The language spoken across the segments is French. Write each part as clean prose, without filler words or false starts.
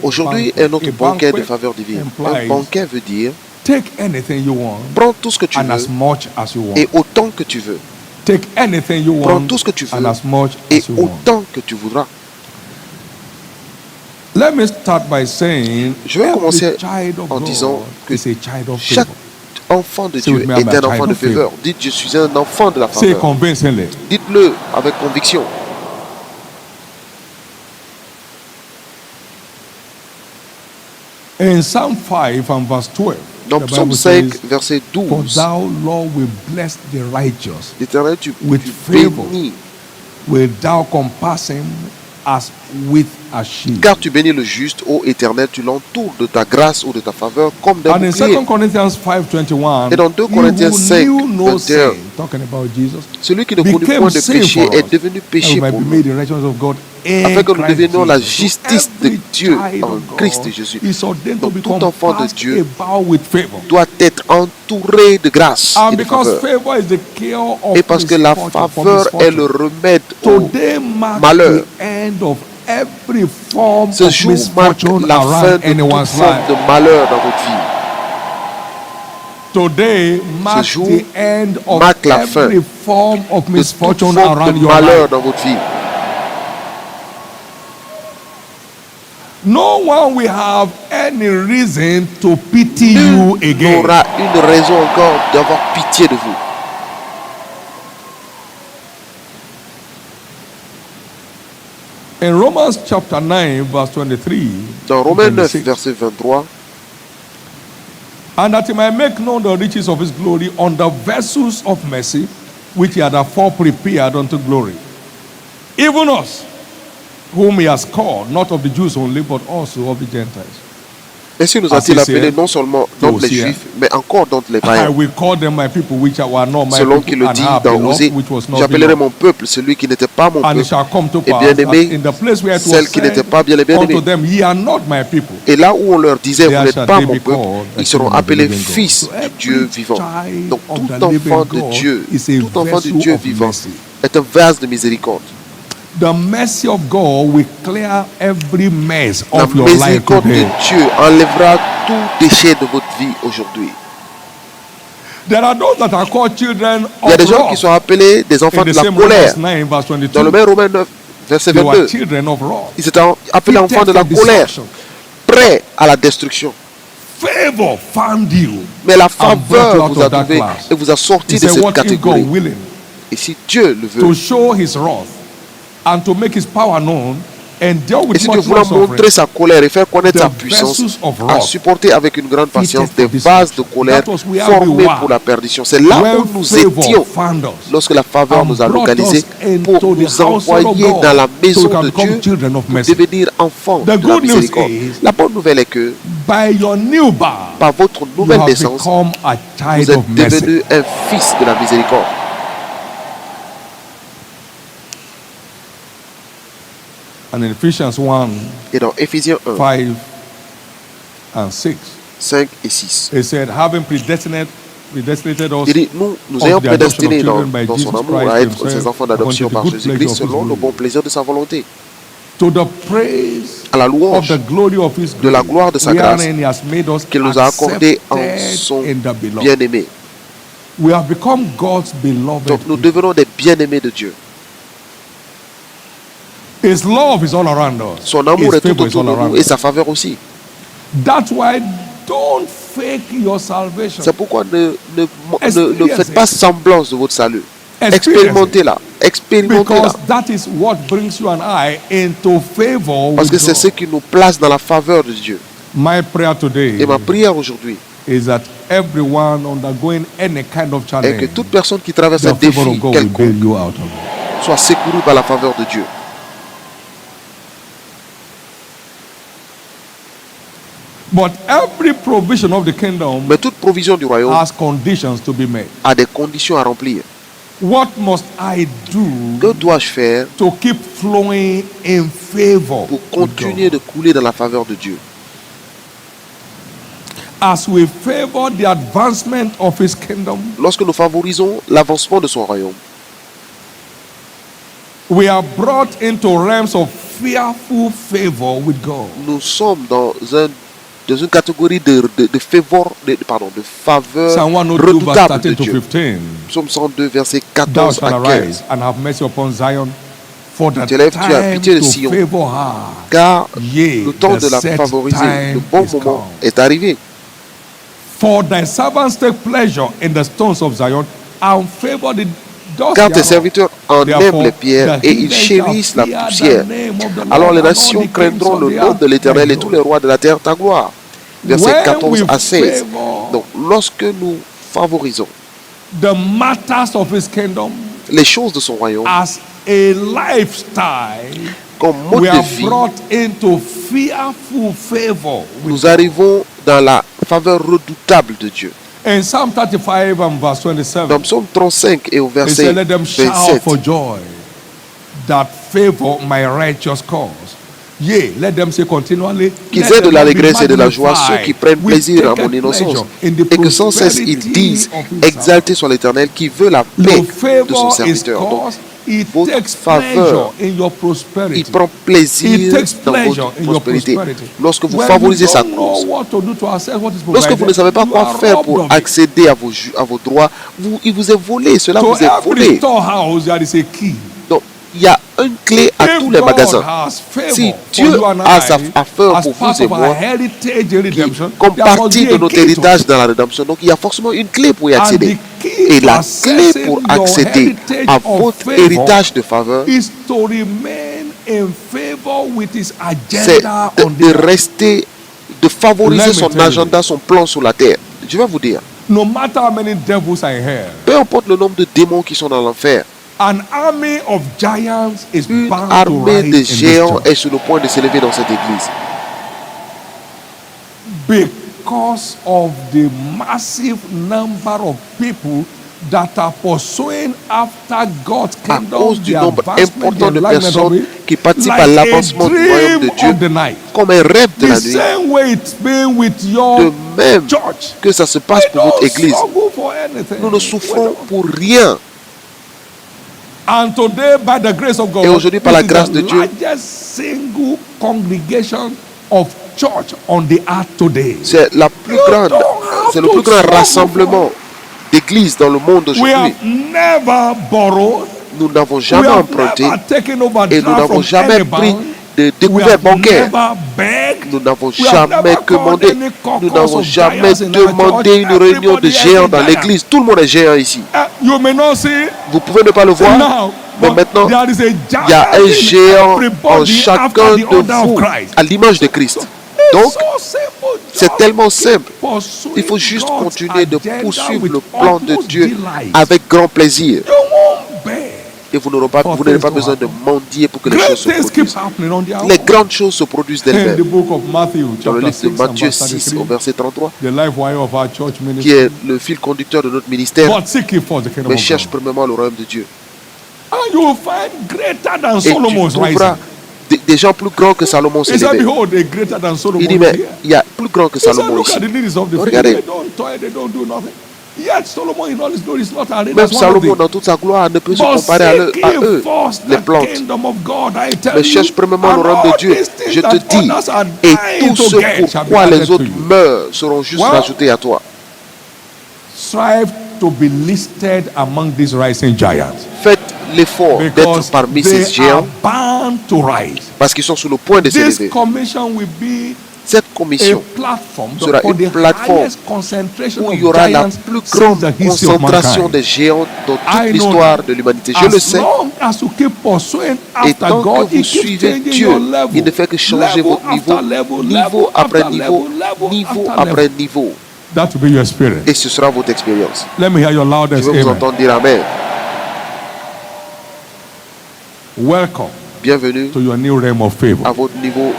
Aujourd'hui est notre banquet de faveur divine. Un banquet veut dire take anything you want, prends tout ce que tu and as veux much as you want. et autant que tu veux. Take anything you Prends want, tout ce que tu veux and as much et as you want. autant que tu voudras. Let me start by saying, Je vais commencer every child of en disant God que is a child of chaque favor. enfant de Say Dieu with me, I'm est a un enfant child de of favor. faveur. Dites, je suis un enfant de la Say faveur. convincingly. Dites-le avec conviction. In Psalm 5 and verse 12, Dans the Psaume Bible 5, says, verset for 12, thou, Lord, will bless the righteous. l'Éternel, tu with favor. bénis, Will thou compass him as with a shield. car tu bénis le juste, ô Éternel, tu l'entoures de ta grâce ou de ta faveur comme d'un And in bouclier. 2 Corinthians 5:21, Et dans 2 he Corinthiens who 5, knew no 21, sin, talking about Jesus, celui qui ne connut became point de sin péché for est us, devenu that péché we might pour be nous, made the righteousness of God in afin que nous Christ devenions la Jesus. justice So de every Dieu child en of Christ God Jésus. is ordained to Donc be tout enfant de compassed Dieu about with favor. doit être entouré de grâce And et de because faveur. favor is the cure of Et parce que la misfortune, for faveur est misfortune, le remède au today marks malheur. the end of every form Ce of jour marque misfortune la fin around de toute anyone's forme life. de malheur dans votre vie. Today marks jour the end of marque la fin every form of De toute misfortune forme around de your malheur life. dans votre vie. No one will have any reason to pity you Nul again. n'aura une raison encore d'avoir pitié de vous. In Romans chapter 9, verse 23, Dans Romains 9, 26, verset 23, and that he might make known the riches of his glory on the vessels of mercy, which he had afore prepared unto glory. Even us, whom he has called, not of the Jews only, but also of the Gentiles. ainsi nous Ah, a-t-il c'est appelés sûr. non seulement d'entre les Aussi, hein. Juifs, mais encore d'entre les I païens. will call them my people, which were not my Selon qu'il people, le and dit have dans beloved, Osée, which was not j'appellerai beloved. mon peuple, celui qui n'était pas mon And it peuple, shall come to et pass bien-aimé, that in the place where it was celle qui n'était said pas bien les unto bien-aimés. them, ye are not my people. Et là où on leur disait, vous There n'êtes shall pas they mon be peuple, called the ils seront children of the appelés living God. fils So du Dieu every vivant. child Donc of tout the living enfant de God Dieu, is a tout enfant du vessel Dieu of vivant mercy. est un vase de miséricorde. The mercy of God will clear every mess La of your life miséricorde de today. Dieu enlèvera tout déchet de votre vie aujourd'hui. There are those that are called children Il y a of des gens qui wrath. sont appelés des enfants In de the la same colère. Romans 9, verse Dans le 22, même Romains 9, verset they were 22, children of wrath. ils étaient appelés enfants de la Fitted for colère, destruction. prêts à la destruction. Favor found you. Mais la brought you faveur out vous a of that trouvé class. et vous a sorti He de said, cette what if catégorie. God willing Et si Dieu le veut, to show his wrath and to make his power known, endure et with si Dieu much voulant long suffering montrer sa colère et faire connaître the sa puissance, vessels of a wrath supporté avec une grande patience des fitted for vases de destruction. colère That was where formés we were. pour la perdition. C'est là when où nous favor étions found us lorsque la faveur and nous a brought localisés us pour into the nous household of envoyer God, dans la so maison we can de become Dieu children of pour mercy. devenir enfants The de la good news miséricorde. is, La bonne nouvelle est que by your new birth, par votre you nouvelle have naissance, become a child vous êtes of mercy. devenu un fils de la miséricorde. And in Ephesians 1, Et dans Éphésiens 1, 5 and 6, 5 et 6, it said, having predestinated us il dit, nous unto ayons the adoption of prédestinés children by dans son Jesus amour Christ à être himself, ses enfants according d'adoption to the par good Jésus-Christ pleasure of his selon le will, bon plaisir de sa volonté, to the praise à la of louange the glory of his de la grace, gloire de sa grâce wherein he has made us qu'il nous a accordé en accepted son in the beloved. bien-aimé. We have become God's beloved. Donc nous devenons des bien-aimés de Dieu. His love is all around us. Son amour His est tout favor is autour all de around nous et us. sa faveur aussi. That's why don't fake your salvation. C'est pourquoi ne Experience faites pas it. semblance de votre salut. Experience it. Expérimentez-la. Expérimentez-la. Because that is what brings you and I into favor Parce with que c'est God. ce qui nous place dans la faveur de Dieu. My prayer today Et ma prière aujourd'hui is that everyone undergoing any kind of est que challenge, toute personne qui traverse the un favor défi of God will bail quelconque you out of it. soit secouru par la faveur de Dieu. But every provision of the kingdom Mais toute provision du royaume has conditions to be met. a des conditions à remplir. What must I do Que dois-je faire to keep flowing in favor pour with continuer God? de couler dans la faveur de Dieu? As we favor the advancement of his kingdom, Lorsque nous favorisons l'avancement de son royaume, we are brought into realms of fearful favor with God. Nous sommes dans une catégorie de faveur, de faveur Psalm 102, verse redoutable de 13 to Dieu. 15. Psaume 102, verset Thou 14 shalt à 15. arise and have mercy upon Zion, for the Tu lèves, tu as time pitié de to Sion, favor her. car Yea, le temps the de la set favoriser, le time bon is moment come. est arrivé. For thy servants take pleasure in the stones of Zion, and favor the dust Car tes thereof. serviteurs en Therefore, aiment les pierres the et ils heathen chérissent la shall fear poussière. the name of the Lord, Alors les and all nations the kings craindront of le the nom earth de l'Éternel thy et tous les rois de la terre ta gloire. Versets When 14 we à 16. favor Donc lorsque nous favorisons the matters of his kingdom les choses de son royaume as a lifestyle, comme mode we de are vie, brought into fearful favor with nous arrivons dans la faveur redoutable de Dieu. In Psalm 35 and verse 27, Dans Psaume 35 et au he verset said, let them shout 27, for joy that favor my righteous cause. Yea, let them say continually, qu'ils let aient de the Lord be l'allégresse et de la joie ceux magnified, qui prennent which plaisir à taketh mon innocence, pleasure in the et que sans cesse ils prosperity disent of his exalté soit l'Éternel qui veut la paix Your de son favor is serviteur. Donc, cause, it votre takes faveur, pleasure in your prosperity. il prend It plaisir takes dans pleasure votre in your prospérité. prosperity. Lorsque vous When favorisez you sa don't know cause, what to do to access what is lorsque vous ne provided, savez pas you quoi are faire robbed pour of it. accéder à vos droits, il vous est volé, cela To vous est every volé. storehouse, there is a key. Donc, il y a une clé à If tous les God magasins. has favor Si for Dieu you and a I, sa faveur as pour part vous et of our moi, heritage in redemption, comme there must partie be de a notre key to héritage it. dans la rédemption, donc il y a forcément une clé pour y And accéder. the key Et to la clé accessing pour your accéder à heritage of votre favor héritage de faveur, is to remain in favor with his c'est agenda on de the earth. rester, de favoriser Let me son tell you. agenda, son plan sur la terre. Je vais vous dire, No matter how many devils are in hell, peu importe le nombre de démons qui sont dans l'enfer, an army of giants is une bound to armée rise de in this géants church est sur le point de s'élever dans cette église. because of the massive number of people that are pursuing after God's À kingdom, cause du the nombre advancement, important the de enlightenment of personnes it, qui participent like à a l'avancement du royaume de dream Dieu, of the night. comme un rêve de The la nuit, same way it's been with de your même church. que ça se passe We pour votre don't église. struggle for anything. Nous ne souffrons pour rien. And today, by the grace of God, Et aujourd'hui, par la this is grâce the de Dieu, largest single congregation of church on the earth today. c'est la plus You grande, don't have c'est le to plus grand struggle rassemblement d'églises dans le monde We aujourd'hui. have never borrowed. Nous n'avons We jamais have emprunté never taken overdraft et nous n'avons from jamais any pris bank. de We découvert have bancaire. never begged. Nous n'avons We have jamais never called commandé. any caucus Nous n'avons of jamais giants in our demandé church. une réunion de Everybody is géants a dans giant. l'église. Tout le monde est géant ici. You may not see Vous pouvez ne pas le voir, now, mais but maintenant, there is a il y a un giant in géant en everybody chacun after the de order of vous, Christ. à l'image de Christ. It's Donc, so simple. c'est Just tellement simple. pursue Il faut juste God's continuer de agenda poursuivre with le plan de utmost Dieu delight. avec grand plaisir. You won't beg. Et vous n'aurez pas, vous n'avez pas besoin de mendier pour que les Great choses se things keep produisent. happening on their Les own. grandes choses se produisent In the d'elles-mêmes. book of Matthew, Dans le chapter livre de 6 and Matthieu verse 6 au 33, verset 33, the life wire of our church qui ministry. est le fil conducteur de notre ministère, But seek ye first the kingdom mais of cherche God. premièrement le royaume de Dieu. And you will find greater than Et tu Solomon's trouveras rising. des gens plus grands que Salomon s'est He said, levé. behold, a greater than Solomon Il dit, is mais here. il y a plus grand que He said, Salomon look ici. at the ladies of the field. Regardez. They don't toil, they don't do nothing. Yet Solomon in all his glory is not arrayed Même as one of Salomon, them. dans toute sa gloire, ne peut se But comparer à seek à ye eux, first les the plantes. kingdom of God, I tell Mais you. cherche premièrement le And royaume de all Dieu. these things Je te that dis, others are et dying tout to ce get shall be pourquoi added les to autres you. meurent seront juste Well, rajoutés à toi. Strive to be listed among these rising giants. Faites l'effort d'être Because parmi they ces are géants bound to rise. parce qu'ils sont sur le point de This s'élever. commission will be Cette a commission platform sera for une the plateforme highest concentration où of il y aura la giants plus since grande the history of concentration mankind. des géants dans I toute know l'histoire de l'humanité. Je le As sais. long as you keep pursuing Et after tant God, que vous He keeps suivez changing Dieu, your level. il ne fait que changer Level votre niveau, after level, niveau level après after niveau, level, niveau after après level. niveau. That will be your experience. Et ce sera votre expérience. Let me hear your Je loudest veux vous amen. entendre dire Amen. Welcome Bienvenue to your new realm of à favor. votre niveau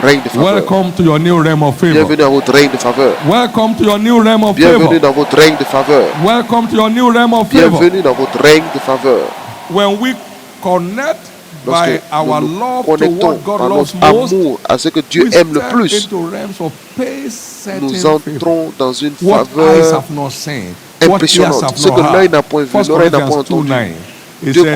règne de faveur. Welcome to your new realm of favor. Bienvenue à votre règne de faveur. Welcome to your new realm of Bienvenue favor. dans votre règne de faveur. Welcome to your new realm of favor. Bienvenue dans votre règne de favor. When we connect by Lorsque our nous nous love to connectons what God par loves notre most, amour à ce que Dieu we aime le step plus, into realms of pace-setting nous favor. entrons dans une What eyes faveur have not seen, what ears impressionnante. have Ce not que l'œil heard. n'a point vu, 1 l'oreille n'a Corinthians point entendu. 2:9. He 1 said,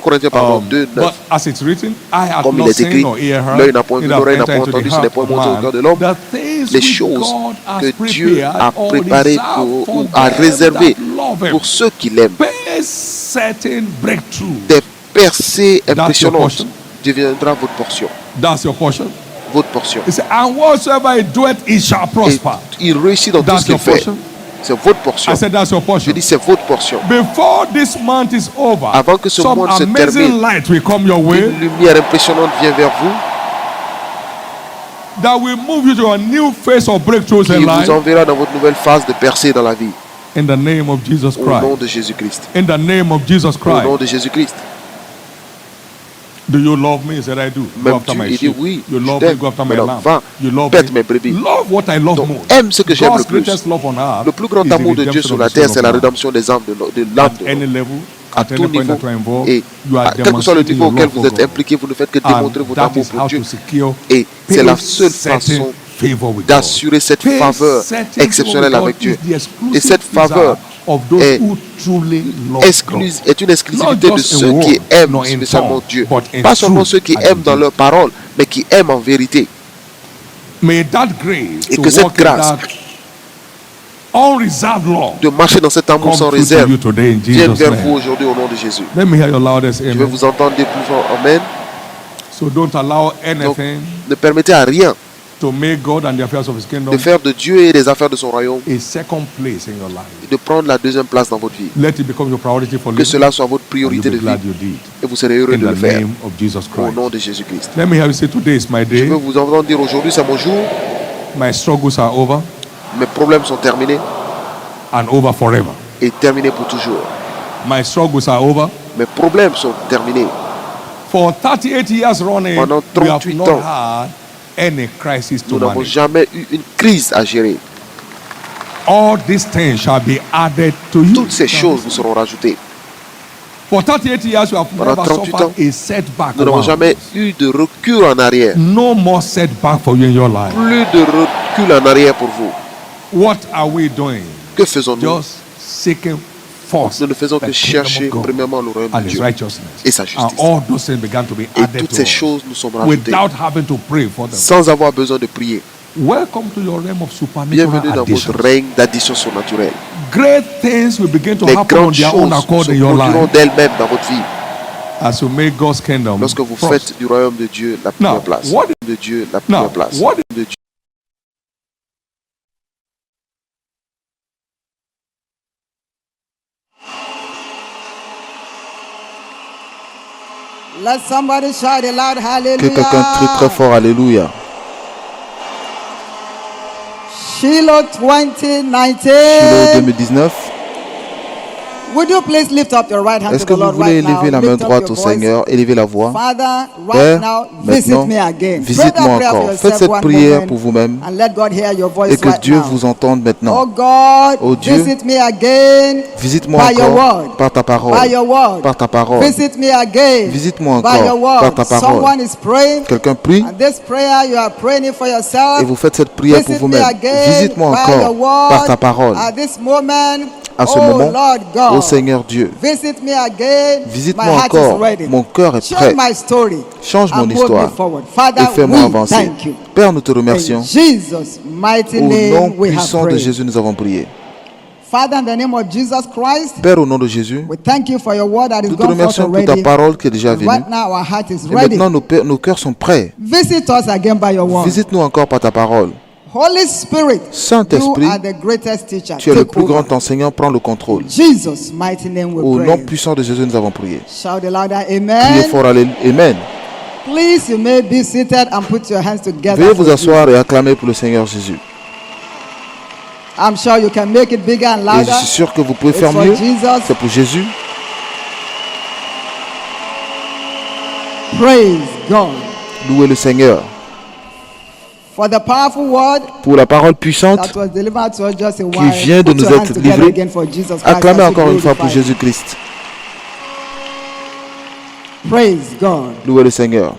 Corinthiens, pardon, 2, 9. but as it's written, I have Comme il not est écrit, seen nor ear heard, l'œil n'a point vu, neither l'oreille n'a entered point into the entendu, ce n'est heart point of monté au man, cœur de l'homme, the things les which choses God has que Dieu a prepared or préparées reserved for à them réserver that love him. pour ceux qui l'aiment. Certain breakthrough. Des percées That's your impressionnantes portion. deviendra votre portion. That's your portion. Votre portion. He said, and whatsoever he doeth, he shall Et prosper. il réussit dans tout That's ce qu'il your fait. portion. C'est votre portion. I said, that's your Je portion. dis, c'est votre portion. Before this month is over, Avant que ce some monde se amazing termine, light will come your way une lumière impressionnante vient vers vous that will move you to a new phase of breakthroughs qui in life. vous enverra dans votre nouvelle phase de percée dans la vie. In the name of Jesus Au nom Christ. de Jésus-Christ. In the name of Jesus Au nom Christ. de Jésus-Christ. Do you love me? He said, I do. Go after M'aimes-tu? my Il dit sheep. oui. You Je love me, t'aime. go after my Maintenant, lamb. va, You love pète me. mes brebis. Love what I love Donc, most. aime ce que j'aime le God's plus. greatest love on earth Le plus grand is the amour de Dieu redemption sur of la the terre, soul c'est of la man. rédemption des âmes, de l'âme At de any l'homme. level, À at tout any point niveau. that you are involved, Et you are quel que soit le demonstrating niveau your auquel love vous for êtes God. impliqué, vous ne faites que And démontrer votre that amour is pour how Dieu. to secure Et c'est la pay seule certain façon favor with God. d'assurer cette Pay faveur certain exceptionnelle favor with avec God Dieu. is the exclusive Et cette faveur desire of those est who truly love God. est une exclusivité Not de just in ceux word, qui aiment nor in spécialement tongue, Dieu. but in Pas seulement truth ceux qui and aiment in dans deed. leur parole, mais qui aiment en vérité. May that grace Et to que cette walk in grâce that unreserved love de marcher dans cet amour come sans through to réserve you today in vienne Jesus' vers vous name. aujourd'hui au nom de Jésus. Let me hear your loudest Je vais amen. vous entendre dire plus fort. Amen. So don't allow Donc, anything ne permettez à rien to make God and the affairs of His kingdom de faire de Dieu et des affaires de son royaume a second place in your life. et de prendre la deuxième place dans votre vie. Let it become your priority for Que living. cela soit votre And priorité you'll de be glad vie you did. et vous serez heureux In de le the faire name of Jesus au Christ. nom de Jésus-Christ. Let me have you say today is my Je day. veux vous entendre dire aujourd'hui c'est mon jour, My struggles are over mes problèmes sont terminés and over forever. et terminés pour toujours. My struggles are over. Mes problèmes sont terminés. For 38 years running, Pendant we have 38 not ans, had any crisis to Nous n'avons manage. jamais eu une crise à gérer. All these things shall be added to you. Toutes ces choses vous seront rajoutées. For 38 years, we have Pendant never 38 suffered ans, a setback. Nous n'avons jamais eu de recul en arrière. No more setback for you in your life. Plus de recul en arrière pour vous. What are we doing? Que faisons-nous? Just seeking first Nous ne faisons the que kingdom chercher of God premièrement le royaume and de His Dieu righteousness. et sa And justice. all those things began to be Et added toutes to ces us choses nous sont rajoutées without having to pray for them. sans avoir besoin de prier. Welcome to your realm of supernatural Bienvenue dans additions. votre règne d'addition surnaturelle. Great things will begin to Les happen on grandes their own choses accord se in your produiront life d'elles-mêmes dans votre vie as you make God's kingdom lorsque vous first. faites du royaume de Dieu la première Now, place. what- De Dieu la Now, première place. what- De Dieu. Let somebody shout a loud hallelujah. Que quelqu'un crie très fort Alléluia. Shiloh 2019. Shiloh 2019. Would you please lift up your right hand Est-ce to que the vous Lord voulez right now? élever la main Lift up droite your au voice. Seigneur, élever la voix? Father, right Père, now, visit maintenant, me again. Pray visite-moi that prayer for encore. yourself Faites cette one prière moment pour vous-même and let God hear your voice et que right Dieu now. vous entende Oh maintenant. God, Oh Dieu, visit me again Visite-moi by your encore word. par ta parole. By your word. Par ta parole. Visit me again Visite-moi by your encore word. par ta parole. Someone is praying. Quelqu'un prie And this prayer, you are praying it for yourself. et vous faites cette prière pour Visit me vous-même. again Visite-moi by your encore word par ta parole. At this moment, À ce oh moment, Lord God, ô Seigneur Dieu, visit me again. My visite-moi heart is encore. ready. Mon cœur est Change prêt. my story. Change mon and move histoire me forward. Father, et fais-moi we avancer. thank you. Père, nous te In remercions. Jesus' mighty Au nom name, we have puissant de prayed. Jésus, nous avons prié. Father, in the name of Jesus Christ, Père, au nom de Jésus, we thank you for your word that is nous te gone forth remercions pour ta already. parole qui est déjà venue. Right now, our heart is Et ready. maintenant, nos cœurs sont prêts. Visit us again by your word. Visite-nous encore par ta parole. Holy Spirit, Saint-Esprit, you are the greatest teacher. tu es le Take plus over. grand enseignant, prends le contrôle. Jesus' mighty name we Au pray. nom puissant de Jésus, nous avons prié. Shout it louder, Priez amen. fort, Amen. Please, you may be seated and put your hands together. Veuillez for vous Jesus. asseoir et acclamer pour le Seigneur Jésus. I'm sure you can make it bigger and Et louder. je suis sûr que vous pouvez It's faire for mieux. Jesus. C'est pour Jésus. Praise God. Louez le Seigneur. For the powerful word Pour la parole puissante that was delivered to us just a qui while. vient de Put nous your hands être together livrée, again for Jesus Christ acclamez as we encore une fois pour glorify him. Jésus-Christ. Praise God. Louez le Seigneur.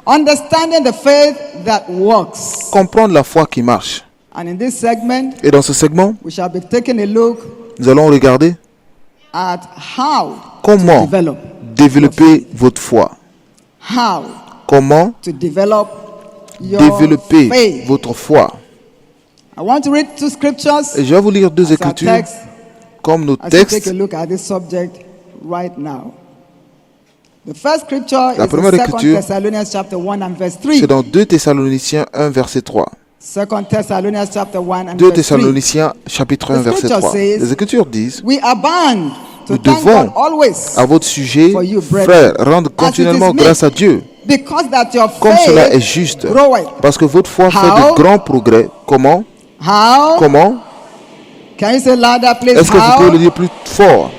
Understanding the faith that works. Comprendre la foi qui marche. And in this segment, Et dans ce segment, we shall be taking a look nous allons regarder at how Comment to develop développer votre foi? how Comment to develop your développer faith. votre foi? I want to read two scriptures Et je vais vous lire deux as our écritures text comme nos as we take textes. a look at this subject right now. The first scripture La is première in 2 écriture, Thessalonians chapter 1 and verse 3. C'est dans 2 Thessaloniciens 1 verset 3. 2 Thessalonians chapter 1 and 2 verse 3. Thessaloniciens chapitre 1 The verset scripture 3. says, Les Écritures disent: We are bound to Nous thank God devons, always à votre sujet, for you, brethren, frères, rendre as it continuellement is grâce meet, à Dieu, because that your comme cela est faith juste, groweth. parce que votre foi fait How? de grands progrès. Comment? How? Comment? Can you say louder, please? Est-ce que vous pouvez le How? dire plus fort?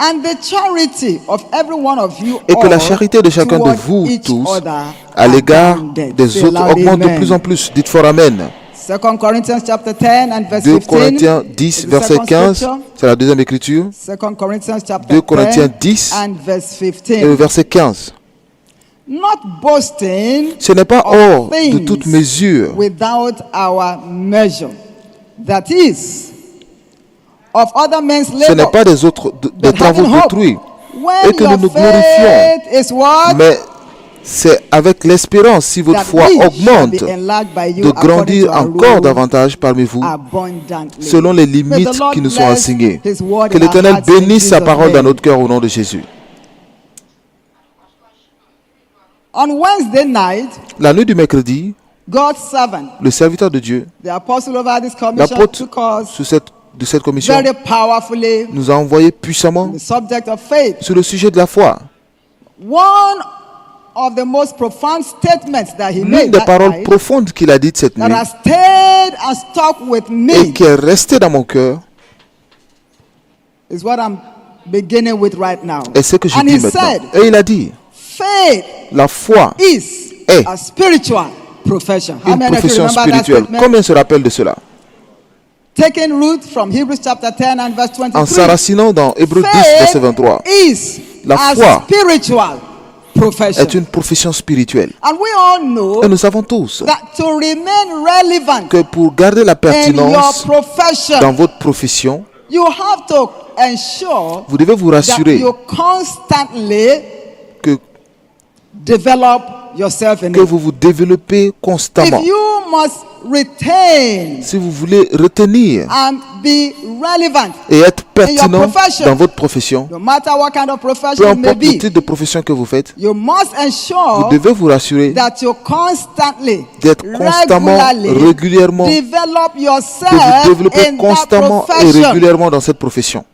And the charity of every one of you Et que la all charité de chacun de toward vous each tous other à l'égard abounded. des Say autres loud, augmente de amen. plus en plus. Dites fort Amen. 2 Corinthians chapter 10 and verse 2 15. Corinthiens 10 is the verset second 15, scripture. c'est la deuxième écriture. 2 Corinthians chapter 2 Corinthiens 10 10 and verse et 15. le verset 15. Not boasting Ce n'est pas of hors de things toute mesure, without our measure. That is, of other men's ce n'est labor. pas des autres des but travaux having hope, d'autrui, when et que nous your nous faith is what? mais c'est avec l'espérance, si votre That foi we shall augmente, be enlarged by you de according grandir to our encore rule davantage parmi vous, abundantly. selon les May the limites Lord qui nous sont bless assignées. His word Que in our l'Éternel hearts in bénisse sa Jesus' parole dans name. notre cœur au nom de Jésus. On Wednesday night, La nuit du mercredi, God's servant, le serviteur de Dieu, the apostle over this commission, l'apôtre took us de cette commission, very powerfully nous a envoyé puissamment the subject of faith. sur le sujet de la foi. One of the most profound statements that he L'une made des that paroles night profondes qu'il a dites cette that nuit has stayed and stuck with et me qui est restée dans mon cœur is what I'm beginning with right now. est ce que je And dis he maintenant. said, Et il a dit, faith la foi is est a spiritual profession. How une many of you profession remember that spirituelle. statement? Combien se rappellent de cela? Taking root from Hebrews chapter 10 and verse En 23. s'enracinant dans Hébreux 10, verset 23, is La a foi spiritual profession. est une profession spirituelle. And we all know Et nous savons tous that to remain relevant que pour garder la in your pertinence profession, dans votre profession, you have to ensure vous devez vous that rassurer you constantly que develop yourself in que it. vous vous développez constamment. If you must retain Si vous voulez retenir and be relevant, et être pertinent profession, dans votre profession, no matter what kind of peu profession it may importe le be, type de profession que vous faites, you must vous ensure devez vous rassurer that you constantly, d'être constamment, regularly régulièrement, develop de yourself vous développer in that constamment et profession. régulièrement dans cette profession.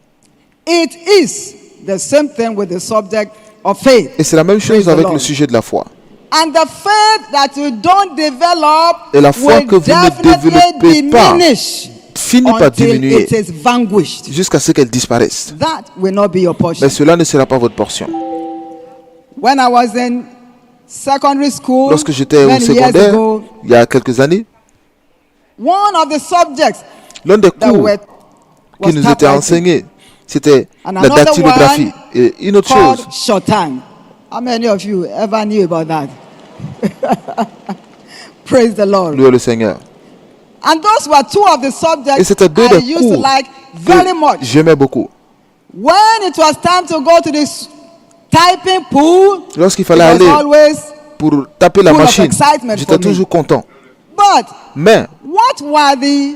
It is the same thing with the subject of faith. Et c'est la même Praise chose the avec Lord. le sujet de la foi. And the faith that you don't develop Et la foi will que vous ne definitely développez pas diminish finit par until diminuer it is vanquished. jusqu'à ce qu'elle disparaisse. That will not be your portion. Mais cela ne sera pas votre portion. When I was in secondary school, Lorsque j'étais au many years secondaire, ago, il y a quelques années, one of the subjects l'un des that cours was qui nous était typewriting, enseigné, c'était and la another dactylographie. one Et une autre called chose, shorthand. How many of you ever knew about that? Praise the Lord. louez le Seigneur. And those were two of the Et subjects c'était deux I des used to cours like very que much. j'aimais beaucoup. When it was time to go to this typing pool, Lorsqu'il it fallait was aller always. pour taper la full of machine, excitement j'étais for me. toujours content. But Mais what were the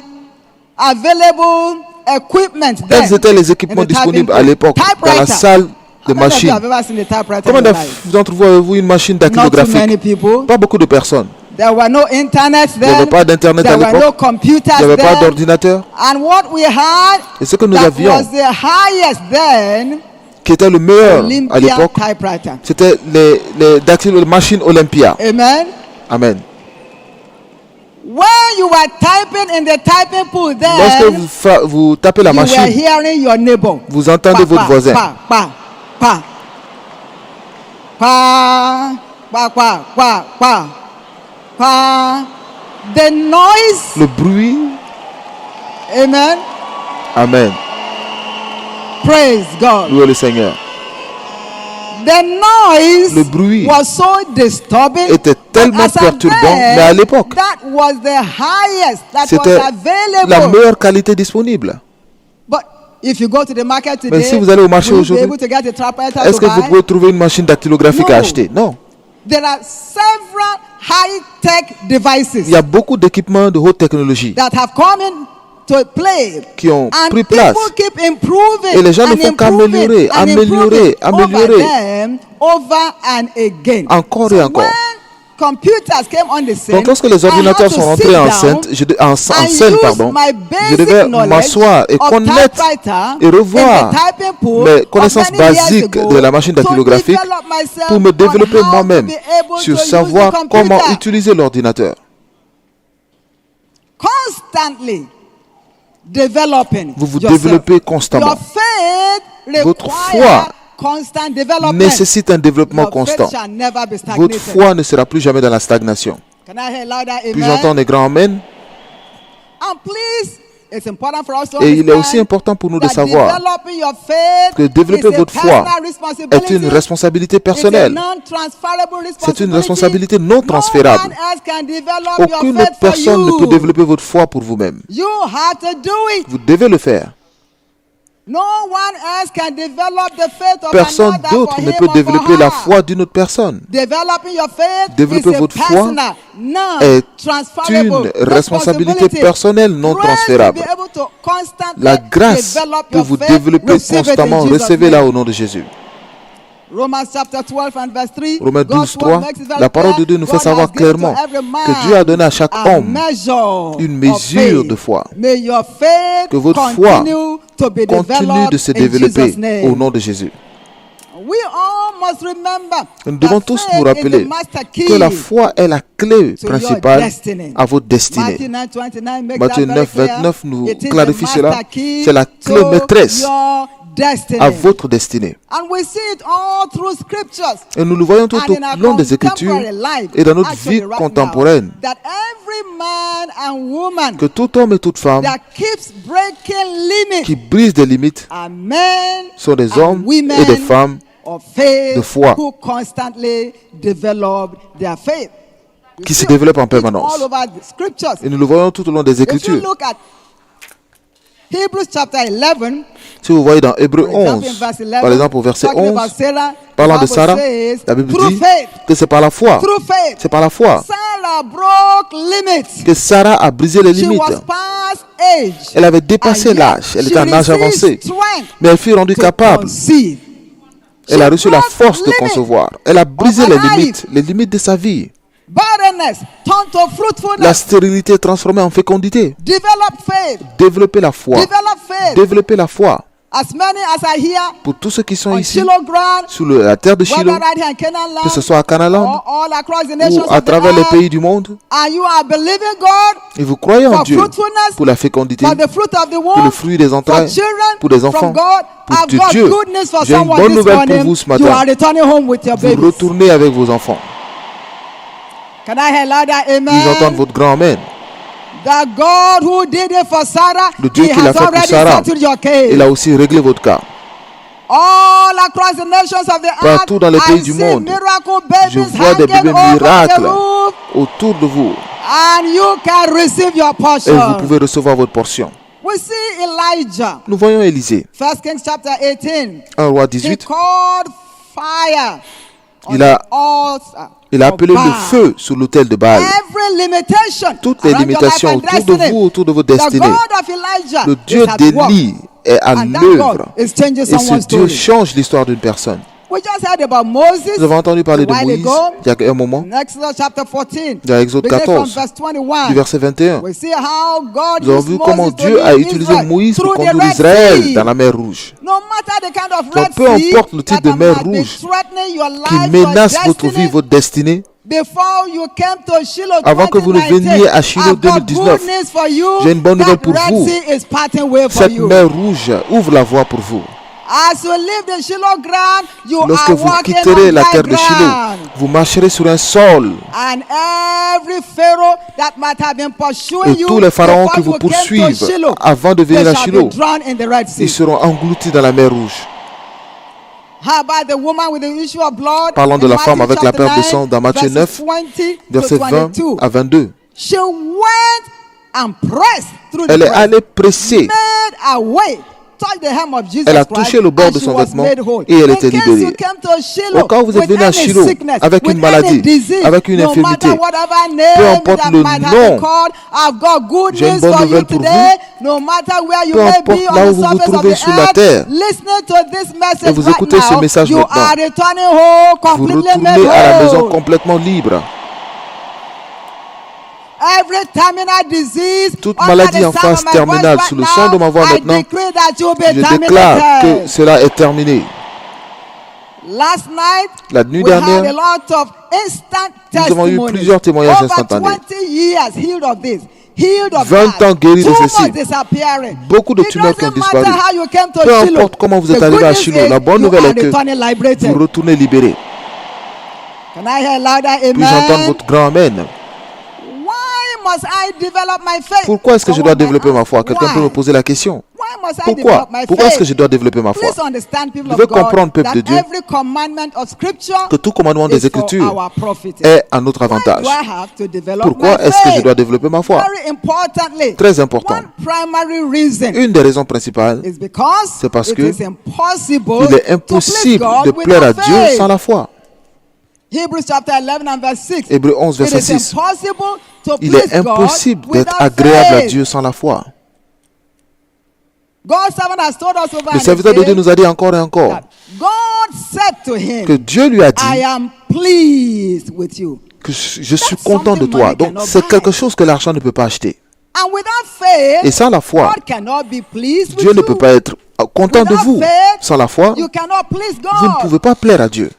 available equipment then? quels étaient les in équipements the typing disponibles à pool? l'époque dans la Typewriter. salle de How many of you machine? have ever seen a typewriter Combien in your life? d'entre vous avez-vous une machine Not too many dactylographique? people. Pas beaucoup de personnes. There were no internet Il n'y avait then. pas d'internet à There were no l'époque. computers Il n'y avait pas then. d'ordinateur. And what we had Et ce que nous that avions, was the highest then, qui était le meilleur à Olympia l'époque, typewriter. c'était les machines Olympia. Amen. Amen. When you were typing in the typing pool Lorsque then, vous tapez la you were machine, hearing your neighbor. vous entendez votre voisin. Pa, pa, pa. Pa, pa, pa, pa, pa. Pa. The noise, Le bruit, amen. amen. Praise God. Louez le Seigneur. The noise Le bruit was so disturbing. était tellement and as at perturbant, then, mais à l'époque, that was the highest that was c'était available. la meilleure qualité disponible. But If you go to the market Mais today, si vous allez au marché will you be aujourd'hui, able to get a typewriter est-ce to que vous buy? pouvez trouver une machine dactylographique à No. acheter? Non. There are several high-tech devices Il y a beaucoup d'équipements de haute technologie that have come in to play, qui ont and pris people place. keep improving Et les gens ne and font improving qu'améliorer, and améliorer, improving améliorer. over them, over and again. Encore So et encore. when computers came on the scene, Donc lorsque les I ordinateurs had to sont sit rentrés en down scène, and use my je devais basic knowledge m'asseoir et of connaître typewriter et revoir in the typing pool mes of connaissances many years basiques ago de la machine to dactylographique develop myself pour me développer on how moi-même to be able sur to use the savoir comment computer. utiliser l'ordinateur. Constantly developing Vous vous yourself. développez constamment. Your faith Votre requires foi constant development. Nécessite un développement Your faith constant. shall never be stagnated. Votre foi ne sera plus jamais dans la stagnation. Can I hear louder? Puis Amen. j'entends des grands amen. And please, it's important for us to Et il est understand aussi important pour nous de that savoir developing your faith que développer is a votre foi personal responsibility. est une responsabilité It's a personnelle. non-transferable C'est une responsibility. responsabilité non transférable. No one else can develop Aucune your autre faith for personne ne you. peut développer votre foi pour vous-même. You have to do it. Vous devez le faire. No one else can develop the faith of Personne another d'autre for ne him peut or for développer la her. foi d'une autre personne. Developing your faith Développer is a votre foi personal, est non-transferable une responsabilité responsibility. personnelle non Grace transférable. to be able to constantly La grâce develop pour your vous faith. développer Receive it in constamment. Jesus' Recevez-la name. au nom de Jésus. Romans chapter 12 and verse 3. Romains God's 12, word 3, makes it very la parole clear. de Dieu nous fait God savoir has given to clairement every man que Dieu a donné à chaque a homme measure une of mesure faith. de foi. May your faith Que votre foi continue to be continue developed de se in développer Jesus' name. au nom de Jésus. We all must remember Nous devons that tous faith nous is the rappeler master key que la foi est la clé to your principale destiny. à votre destinée. Matthew 9:29 makes Matthieu that very 9, 29 clear. nous It is clarifie the cela. master key C'est la clé to maîtresse your destiny. à votre destinée. And we see it all through scriptures. Et nous le voyons tout And au in our long des Écritures contemporary life, et dans notre actually vie right contemporaine, now, that every man and woman que tout homme et toute femme that keeps breaking limits qui brisent des limites are men sont des and hommes women et des femmes of faith de foi who constantly develop their faith. You qui se see développent en it permanence. all over the scriptures. Et nous le voyons tout au long des If you Écritures. look at Hebrews chapter 11, Si vous voyez dans Hébreux for example, in 11, verse 11, par exemple au verset talking 11, about Sarah, parlant the de Bible Sarah, says, la Bible through dit faith, que c'est par la foi. through faith, C'est par la foi Sarah broke limits. que Sarah a brisé les She limites. was past age. Elle avait dépassé And yet l'âge, elle she était en âge received avancé. strength Mais elle fut rendue to capable. conceive. Elle a She reçu la broke force de limits. concevoir. Elle a brisé of her les limites de sa vie. Barrenness turned to La fruitfulness. stérilité est transformée en fécondité. Develop faith. Développer la foi. Develop faith. Développer la foi. As many as are here Pour tous ceux qui sont on ici, Shiloh ground, sous la terre de Shiloh, whether right here in Canaan land, que ce soit à Canaland or all across the nations ou à of the travers les earth, pays du monde, and you are believing God et vous croyez en for Dieu fruitfulness, pour la fécondité, for the fruit of the pour womb, le fruit des for entrailles, children, pour des from enfants, God. pour I've de got Dieu. good news for J'ai une someone bonne this nouvelle pour morning. vous ce You are matin. returning home with your Vous babies. retournez avec vos enfants. Can I hear louder? Ils entendent Amen. votre grand amen. The God who did it for Sarah, Le Dieu he qui l'a has fait pour already Sarah, settled your case. il a aussi réglé votre cas. All across the nations of the Partout dans les earth, pays I du see monde, miracle Je babies vois des hanging bébés over the miracles roof, autour de vous and you can receive your et portion. vous pouvez recevoir votre portion. We see Elijah, Nous voyons Élisée, 1 Kings chapter 18. 1 roi He 18, called fire on Il a- the altar il a of appelé le Baal. feu sur l'autel de Baal. Every limitation Toutes les around your limitations life and autour de destiny, vous, autour de vos the destinées. God of Elijah Le Dieu is at work. d'Élie est à And that l'œuvre. God is changing Et ce someone's Dieu story. change l'histoire d'une personne. We just heard about Moses Nous avons entendu parler de a while Moïse ago. il y a un moment, in Exodus chapter 14. dans Exode Beginning from 14, verse 21. du verset 21. We see how God Nous avons used vu Moses comment to Dieu a lead utilisé Israel Moïse pour through the conduire Red Israël Sea. dans la mer Rouge. No matter the kind of Donc, Red peu Sea importe le type that de mer might be rouge threatening your qui life, menace your votre vie, destiny, votre destinée, before you came to Shiloh avant que vous ne 2019, veniez à Shiloh I've got 2019, good news for you. j'ai une bonne nouvelle That pour Red vous. Sea is parting way for cette you. mer Rouge ouvre la voie pour vous. As you leave the Shiloh ground, you Lorsque are vous walking quitterez on la dry terre de Shiloh, ground. vous marcherez sur un sol. And every pharaoh that might have been pursuing Et you tous les pharaons before qui vous you came to poursuivent Shiloh, avant de venir they à shall Shiloh, be drowned in the Red Sea. ils seront engloutis dans la mer Rouge. How about the woman with the issue of blood? Parlant de in la femme Matthew avec la chapter perte de 9, sang dans Matthieu verses 9, 20 versets to 20 22. à 22. She went and pressed through Elle the est crowd, allée presser made a way touched the hem of Jesus Elle a Christ touché le bord and de she son was vêtement made whole. et elle In était case libérée. you came to Shiloh Au cas où vous êtes with venu à any Shiloh sickness, avec with une maladie, any disease, avec une no infirmité, matter whatever peu name importe that le might have nom, been called, I've got good j'ai une news bonne for you nouvelle pour today. No matter where you Peu may importe be là on où the vous vous surface of trouvez the sur la earth, terre, listening to this et message vous right écoutez ce now, message you maintenant, are returning home, vous completely made retournez à la maison whole. complètement libre. Every terminal disease, Toute under maladie the en sound phase of my voice terminale, right sous le son de ma voix now, I maintenant, decree that you'll be je déclare que terminated. cela est terminé. Last night, La nuit we had a dernière, lot of instant nous avons eu testimonies. plusieurs témoignages Over instantanés. 20 years healed of this, healed of 20 that. ans guéris de Tumors ceci. disappearing. Beaucoup de It tumeurs qui ont doesn't disparu. matter how you came to Peu Shiloh. importe comment vous êtes The arrivé good à news Shiloh, is la bonne you nouvelle are est que returning liberated. vous retournez libéré. Can I hear louder? Puis-je entendre Amen. votre grand amen? Why must I develop my faith? Pourquoi est-ce que je dois Someone développer might ma ask, foi? Quelqu'un peut me why? poser la question. Why must I Pourquoi? develop my Pourquoi est-ce que faith? je dois développer ma foi? Please understand, people Vous devez of God, comprendre, peuple that de Dieu, every commandment of Scripture que tout commandement is des for Écritures our profit. est à notre Why avantage. do I have to develop Pourquoi my est-ce que je faith? dois développer ma foi? Very importantly, Très important. one primary reason Une des raisons principales, is because c'est parce it que is impossible il est to please impossible God de plaire à without Dieu faith. sans la foi. Hebrews chapter 11 and verse 6. Hébreux 11, It verset is 6. impossible to Il please est impossible God d'être without agréable à faith. Dieu sans la foi. God's servant has told us over Le and serviteur de Dieu again nous a dit encore et encore that God said to him, que Dieu lui a I dit am pleased with you. que je suis That's content de something toi. money Donc cannot c'est buy. quelque chose que l'argent ne peut pas acheter. And without faith, Et sans la foi, God cannot be pleased Dieu with ne you. peut pas être content de Without vous. faith, Sans la foi, you cannot please vous ne God. pouvez pas plaire à Dieu.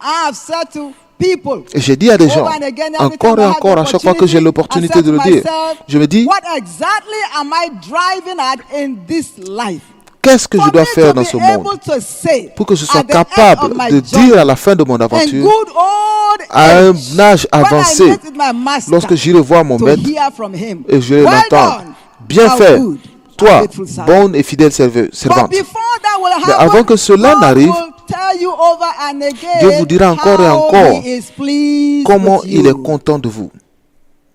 I have said to people, Et j'ai dit à des gens, over and again, every encore time et I have encore, à chaque fois que j'ai l'opportunity, l'opportunité I de said le to dire, myself, je me dis, what exactly am I driving at in this life? qu'est-ce que je For dois me faire to dans be ce monde able to say pour que je sois at the end capable of my de journey, dire à la fin de mon in aventure, good old à un age, âge when I avancé, meet with my master, lorsque j'irai voir mon to maître hear from him, et je vais well l'entendre, done, bien thou fait, good and toi, faithful servant. bonne et fidèle But servante. before that will Mais happen, avant que cela God n'arrive, will tell you over and again Dieu vous dira encore et how encore he is pleased comment with il est you. content de vous.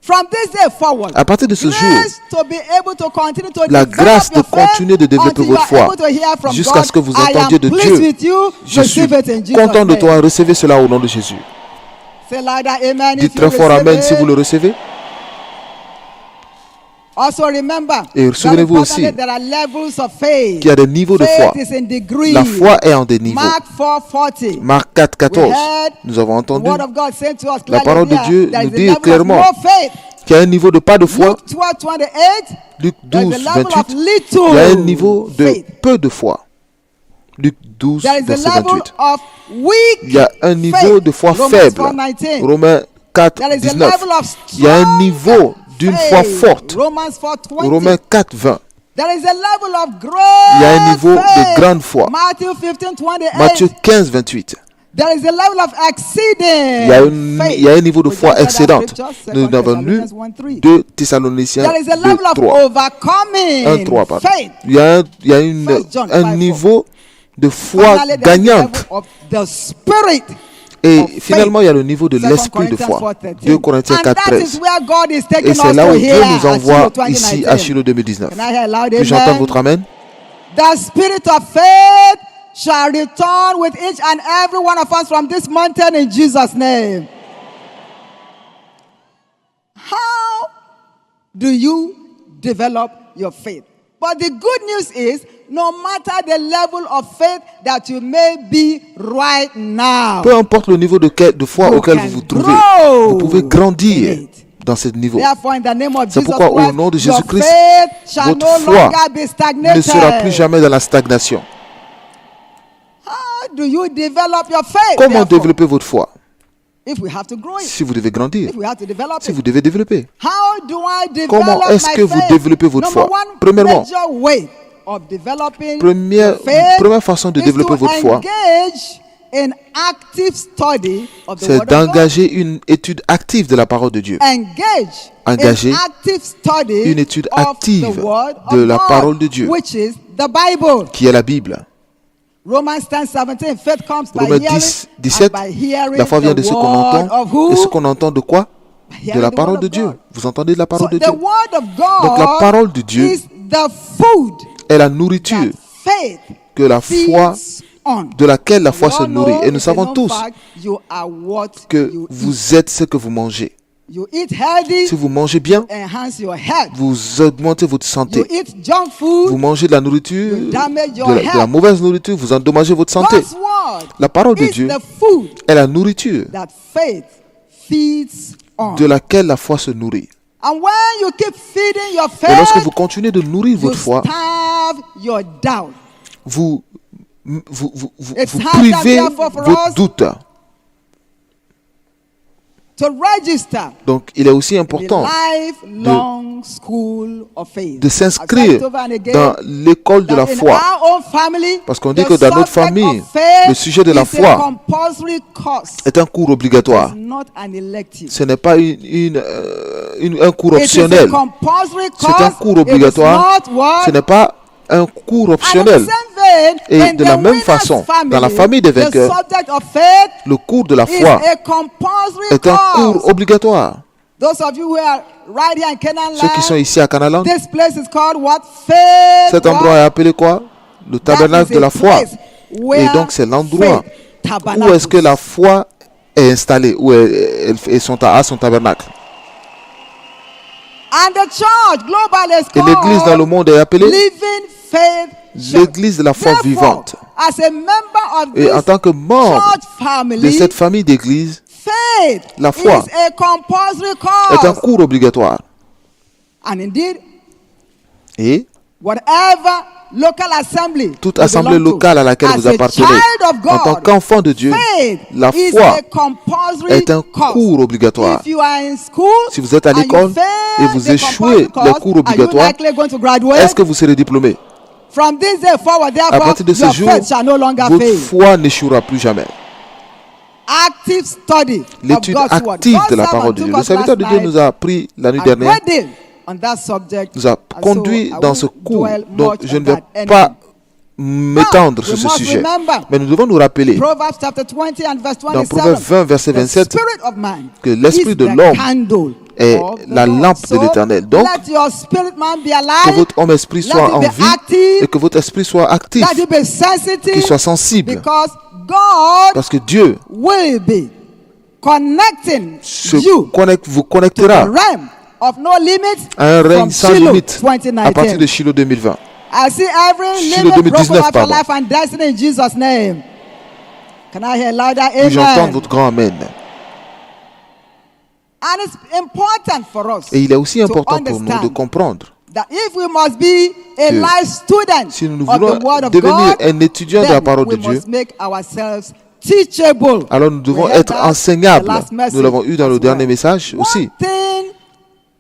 From this day forward, À partir de ce jour, grace to be able to continue to la develop grâce de your faith continuer de développer until you votre are foi able to hear from jusqu'à God, ce que vous I am entendiez de pleased Dieu. with you. Je suis Receive it in Jesus' content de name. toi. Recevez cela au nom de Jésus. Say louder, amen. Dites if you très fort receive Amen it. si vous le recevez. Also remember, Et souvenez-vous very aussi importantly, there are levels of faith. qu'il y a des niveaux de foi. Faith is in degree. La foi est en des niveaux. Mark 4:40. Marc 4, 14. We heard Nous avons The entendu word of God saying to us La clearly parole de here, Dieu there nous is a dit level of clairement no faith. qu'il y a un niveau de pas de foi. Luke 12:28. Luc There 12, is a level 28. of little Il y a un niveau de faith. peu de foi. Luc 12, There is a verset level 28. of weak Il y a un niveau faith. de foi Romans faible. 4:19. Romains 4, There is a 19. level of Il y a un strong niveau d'une foi faith. forte. Romans 4:20. Romains 4, 20. There is a level of great Il y a un niveau de faith. grande foi. Matthew 15:28. Matthieu 15, 28. There is a level of exceeding Il y a un niveau de We foi just read that excédente. scripture, Nous 2 avons lu Thessalonians 1:3. 2 Thessaloniciens There is a 2, level of 3. overcoming 1, 3, pardon. faith. Il y a First John un 5:4. niveau de foi Finally, there is the gagnante. level of the spirit. Et of finalement, il y a le niveau de 2 l'esprit de Corinthians foi. 4:13. 2 Corinthiens And 4, that 13. is where God is taking Et us c'est là to où Dieu here nous at envoie Shiloh ici 2019. à Shiloh 2019. Can I hear loud Puis j'entends amen? votre amen. The spirit of faith shall return with each and every one of us from this mountain in Jesus' name. How do you develop your faith? But the good news is, no matter the level of faith that you may be right now, Peu importe le niveau de foi You auquel can vous vous trouvez, grow vous pouvez in grandir it. dans ce niveau. therefore, in the name of C'est Jesus pourquoi, au Christ, nom de your Jésus-Christ, faith shall votre no foi longer be Ne sera plus stagnated. jamais dans la stagnation. How do you develop your faith? Comment therefore? développer votre foi? If we have to grow it, Si vous devez grandir, if we have to develop si it. vous devez développer. How do I develop Comment est-ce my que vous faith? développez votre Number foi? one Premièrement, major way of developing Première your faith façon de is développer to votre foi, engage in active study of the c'est Word of God. d'engager une étude active de la parole de Dieu. Engage Engager in active study une étude of active the Word de of la God, parole de Dieu, which is the Bible. qui est la Bible. Romans 10:17, faith comes by Romains hearing 10, 17, and by hearing la foi vient the de ce qu'on word entend. of who? Et ce qu'on entend de quoi? De Hearing la the parole word de of Dieu. God. Vous entendez de la So parole de the Dieu? word of God Donc la parole de Dieu is the food est la nourriture that faith que la foi, feeds on. de laquelle la foi We se all nourrit. know, Et nous it's a savons known tous fact, you are what que you vous êtes ce que vous mangez. eat. You eat healthy, Si vous mangez bien, enhance your health. vous augmentez votre You santé. eat junk food, Vous mangez de la nourriture, you damage your de la health. mauvaise nourriture, vous endommagez votre santé. God's word La parole de is Dieu the food est la nourriture that faith feeds on. de laquelle la foi se nourrit. And when you keep feeding your Et lorsque faith, vous continuez de nourrir you votre foi, starve your doubt. vous It's hard privez therefore for votre us doute. To register Donc, il est aussi the important lifelong school of faith. de I've said s'inscrire it over and again dans l'école de that la in foi. our own family, Parce qu'on dit the que dans notre subject famille, of faith le sujet de la is a foi compulsory course. est un cours obligatoire. It's not an elective. Ce n'est pas un cours It is a optionnel. compulsory C'est un course. cours It is obligatoire. not what? Ce n'est pas un cours And in optionnel. the same vein, Et in de the la même winner's façon, family, dans la famille des the vainqueurs, subject of faith le cours de la is foi a compulsory est un course. cours obligatoire. Those of you who are right here in Canaan Ceux qui sont land, ici à Canaland, this place is called what? Faith. cet endroit est appelé quoi? Le tabernacle de la foi. Et donc, c'est l'endroit où est-ce que la foi est installée, où elle a son tabernacle. And the church global is Et l'église dans le called monde est appelée Living Faith Church. l'église de la foi Therefore, vivante. as a member of Et en this tant que membre church de family, cette famille d'église, faith la foi is a compulsory est un course. cours obligatoire. And indeed, Et whatever local assembly toute you assemblée belong to, locale à laquelle as vous a appartenez, child of en tant God, qu'enfant de Dieu, faith la is foi a compulsory est un course. cours obligatoire. If you are in school Si vous êtes à and you l'école fail et vous the échouez compulsory les course, cours are you obligatoires, likely going to graduate? est-ce que vous serez diplômé? From this day forward, À therefore, partir de ce your jour, faith shall no longer votre fail. foi n'échouera plus jamais. Active study of L'étude God's word. active de la God's parole de servant Dieu. took Le us serviteur last de Dieu night nous a appris la nuit a dernière, great deal on that subject. nous a And so conduit I dans ce won't cours. dwell Donc, much je on ne vais that pas anymore. m'étendre Now, sur we ce must sujet. remember Mais nous devons nous rappeler Proverbs chapter 20 and verse dans 27. Proverbe 20, verset The 27, spirit of man que l'esprit is de the l'homme candle est of the la Lord. lampe de So, l'Éternel. Donc, let your spirit man be que alive, votre homme esprit let soit it en be vie active, et que votre esprit soit actif, let it be sensitive, qu'il soit sensible. because God Parce que Dieu will be connecting you vous to the connectera realm of no limits à un règne from sans Shiloh limite à partir 2019. de Shiloh 2020. I see every Shiloh limit broken 2019, off your pardon. life and destiny in Jesus' name. Can I hear louder? Puis-je entendre Amen. votre grand Amen? And it's important for us Et il est aussi to important pour nous de understand comprendre that if we must be a que life student si nous of voulons the word of devenir God, un étudiant de la then parole de we Dieu, must make ourselves teachable. alors nous devons We heard être that enseignables. the last message Nous l'avons eu dans as le dernier well. message aussi. One thing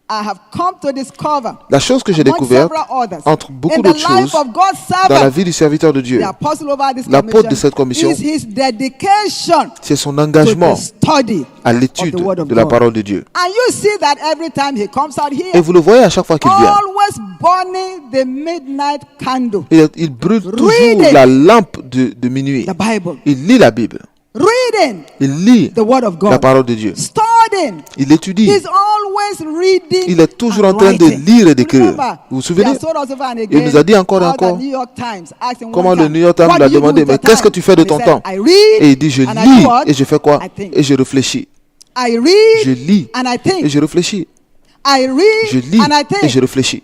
I have come to discover La chose que j'ai among découverte, several others, entre beaucoup in the d'autres life choses, of God's dans la servant, vie du serviteur de Dieu, the apostle over this l'apôtre de cette commission, commission, is his dedication c'est son to engagement the study à of l'étude the word of de la God. parole de Dieu. And you see that every time he comes out Et here, vous le voyez à chaque fois qu'il vient. always burning the midnight candle. Il brûle toujours Reading la lampe de minuit. The Bible. Il lit la Bible. Reading Il lit the word of la God. parole de Dieu. Studying. Il étudie. He's always reading. Il est toujours and en train de writing. lire et d'écrire. Remember, Vous vous souvenez? he has told us over and Il nous a dit encore et how the encore New York Times asked him comment one le time, New York Times "What lui a do you do demandé, with mais your qu'est-ce que time?" tu fais de And he ton said, temps? I read, Et il dit, je and I do lis what? et je fais quoi? I think. Et je réfléchis. I read, Je lis and I et think. je réfléchis. I read, Je lis and I et je think. réfléchis.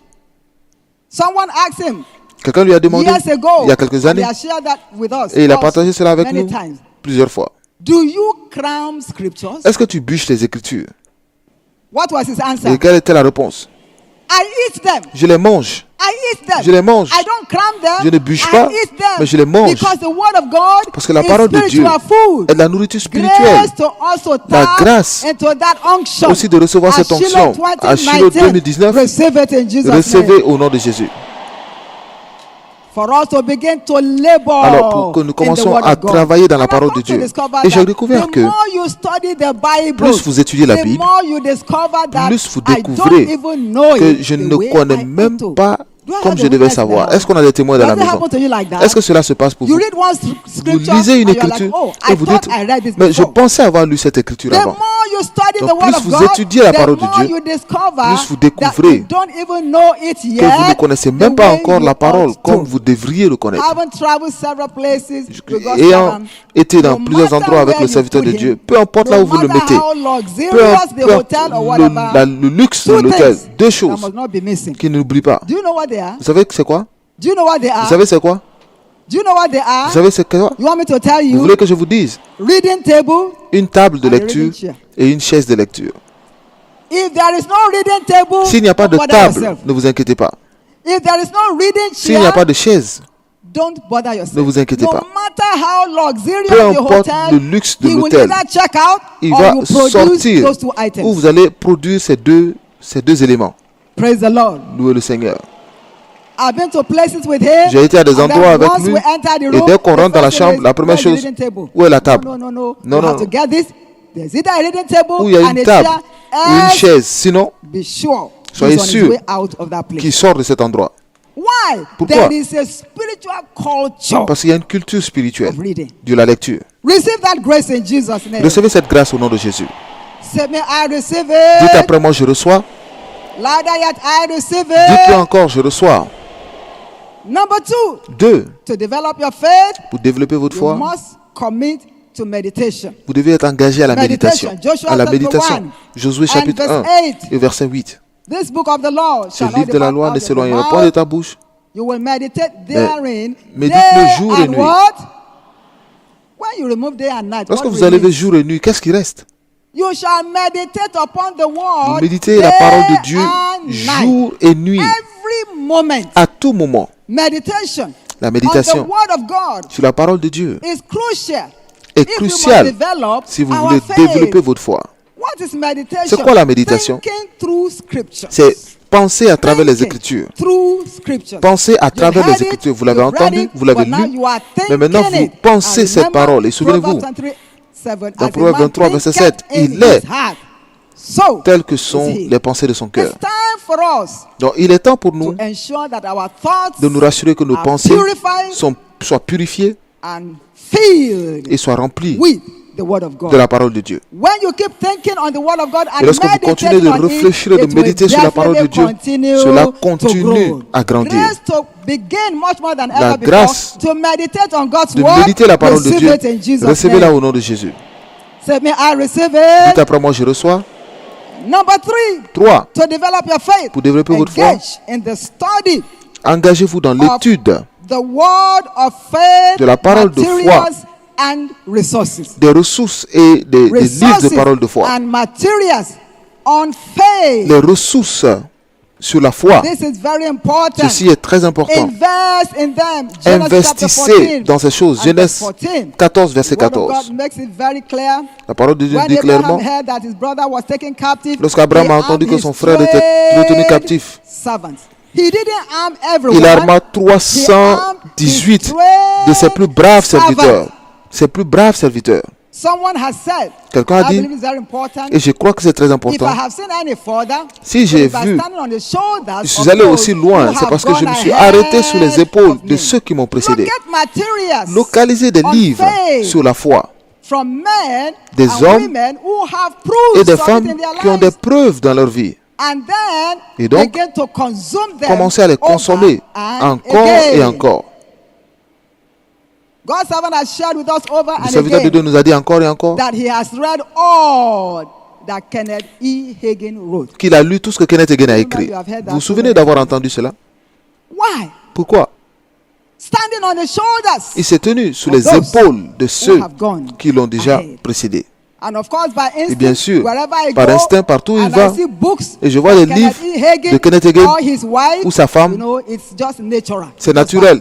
Someone asked him Quelqu'un lui a demandé years ago, il y a quelques and années he has shared that with us et il a also partagé cela avec many nous times. plusieurs fois. Do you cram scriptures? Est-ce que tu bûches les Écritures? What was his answer? Et quelle était la réponse? I eat them. Je les mange. I eat them. Je les mange. I don't cram them. Je ne bûche I pas, eat them. mais je les mange. Because the word of God Parce que la is parole de Dieu spiritual food. est de la nourriture spirituelle. Grace to also La tap grâce into that unction. aussi de recevoir As cette onction. Shiloh À Shiloh 2019, receive it in Jesus' recevez name. au nom de Jésus. For us to begin to labor Alors, pour que nous in the commençons word à of God. travailler dans la And parole I've de come to Dieu. discover Et j'ai that découvert que the more you study the Bible, plus vous étudiez la the Bible, more you discover that plus vous I don't découvrez even know que it je the ne way connais I même ought to. pas Do I comme have je a devais witness in the savoir. house? Est-ce qu'on a des témoins dans la Does it maison? happen to you like that? Est-ce que cela se passe pour You vous? read one Vous scripture lisez une and you're like, écriture oh, et I vous thought dites, I read this mais je before. pensais avoir lu cette écriture The avant. more you study Donc, the word plus of vous God, étudiez la the parole de more Dieu, you discover plus vous that découvrez you don't even know it que vous ne yet connaissez the même pas way encore you la parole ought comme to. vous devriez le connaître. Having traveled several places with God's Ayant servant, été dans no plusieurs matter endroits avec where le you serviteur put de him, Dieu, peu importe là no où vous le matter mettez, how peu luxurious the importe hotel or whatever, le luxe de two l'hôtel, things deux that choses must not be missing. qu'il n'oublie pas. Do you know what they are? Vous savez c'est quoi? Do you know what they Vous are? savez c'est quoi? Do you know what they are? Vous savez c'est quoi? You want me to tell Vous you? voulez que je vous dise? Reading table. Une table de And a reading lecture chair. et une chaise de lecture. If there is no reading table, S'il n'y a pas de don't bother table, yourself. ne vous inquiétez pas. If there is no reading S'il n'y a chair, pas de chaise, don't bother yourself. ne vous inquiétez no pas. matter how luxurious Peu the importe hotel, le luxe de he will l'hôtel, either check out il or va you produce sortir those two items. où vous allez produire ces deux éléments. Praise the Lord. Louez le Seigneur. I've been to places with him. J'ai été à des and endroits then avec once lui, we enter the et room, dès qu'on the rentre dans la first thing chambre, is, la première where's the chose, reading table? où est la table? No. Non, You have non. to get this. There's either a reading table Où il y a and une a table chair. ou une Else, chaise. Sinon, be sure soyez he's on his sûr way out of that place. qu'il sort de cet endroit. Why? Pourquoi? There is a spiritual culture Parce qu'il y a une culture spirituelle of reading. de la lecture. Receive that grace in Jesus' name. Recevez cette grâce au nom de Jésus. Say me, I receive Dites it. après moi, je reçois. Louder yet, I receive Dites-le it. encore, je reçois. Number 2, 2. to develop your faith, Pour développer votre you foi, must commit to meditation. vous devez être engagé à la Meditation. méditation. Joshua À la chapter méditation. 1 Josué and chapitre verse 1 8. et verset 8. This book of the law Ce shall not livre de la depart loi out ne of your s'éloignera point de mouth. ta bouche. You will meditate therein médite day le jour et and nuit. what? When you remove day and night, Lorsque what vous enlevez remains? jour et nuit, qu'est-ce qui reste? You shall meditate upon the Vous word méditez la parole de day Dieu and night. jour et nuit, Every moment. à tout moment. Meditation La on the méditation word of God sur la parole de Dieu is crucial. est If we must cruciale develop si vous our voulez faith. développer votre foi. What is meditation? C'est quoi la méditation? Thinking through scripture. C'est penser à travers les Thinking Écritures. through scripture. Pensez à You've travers heard les it, Écritures. Vous l'avez you've read entendu, it, vous l'avez but now lu. you are Mais maintenant, thinking vous it. pensez And cette remember, parole. Et souvenez-vous, Proverbs 23:7, dans as a Proverbe man 23, verset thinketh 7, in il his est heart, so tels que sont is he. les pensées de son cœur. It's time for us Donc, il est temps pour to nous ensure that our thoughts de nous rassurer que nos are pensées purified soient purifiées and filled et soient remplies with the word of God. de la parole de Dieu. When you keep thinking on the word of God and Et lorsque vous continuez de meditating on réfléchir it, et de it will méditer sur la parole de Dieu, definitely cela continue continue to grow. à grandir. Grace to begin much more than La ever grâce before to meditate on God's De word. méditer la parole de Receive Dieu, it in Jesus' recevez-la name. au nom de Jésus. Say me, I receive Dites it. après moi, je reçois. Number 3, 3. to develop your faith. Pour développer votre foi, Engage in the study engagez-vous dans l'étude the word of faith, de la parole de foi. materials and resources. des ressources et des livres de parole de foi. and materials on faith. Les ressources sur la foi, This is very important. ceci est très important. Invest in them. Genesis Investissez chapter 14 dans ces choses. and Genèse verse 14. 14, verset The word of 14. God makes it very clear. La parole de Dieu When dit Abraham clairement, heard that his brother was taken captive, lorsqu'Abraham he a entendu armed que his son frère était retenu 12 captif, servants. He didn't arm everyone. il arma He armed 318 his de ses plus braves 12 serviteurs. servants. Ses plus braves serviteurs. Someone has said, Quelqu'un a I dit, believe it's very important. et je crois que c'est très If important, I have seen any further, si j'ai if I vu, stand on the shoulders je of suis allé those aussi who loin, c'est have parce que je gone me suis ahead arrêté sur les épaules of de me. ceux qui m'ont précédé. Locate materials Localisez des on livres faith sur la foi from men des and hommes women who have et proved des something femmes in their qui ont des lives. preuves dans leur vie. And then Et donc, begin to consume them Commencez à les over consommer and encore again. et encore. God's servant has shared with us over Le and serviteur de Dieu again nous a dit encore et encore that he has read all that Kenneth E. Hagin wrote. qu'il a lu tout ce que Kenneth Hagin a Remember, écrit. you have heard that Vous vous so souvenez many d'avoir times. entendu cela? Why? Pourquoi? Standing on the shoulders. Il s'est tenu sous Of les those épaules de ceux have gone qui l'ont déjà ahead. précédé. And of course, by instinct, Et bien sûr, wherever I par go, instinct, partout où il and va, I see books et je vois of les Kenneth livres E. Hagin de Kenneth Hagin or his wife, ou sa femme, you know, it's just natural. c'est naturel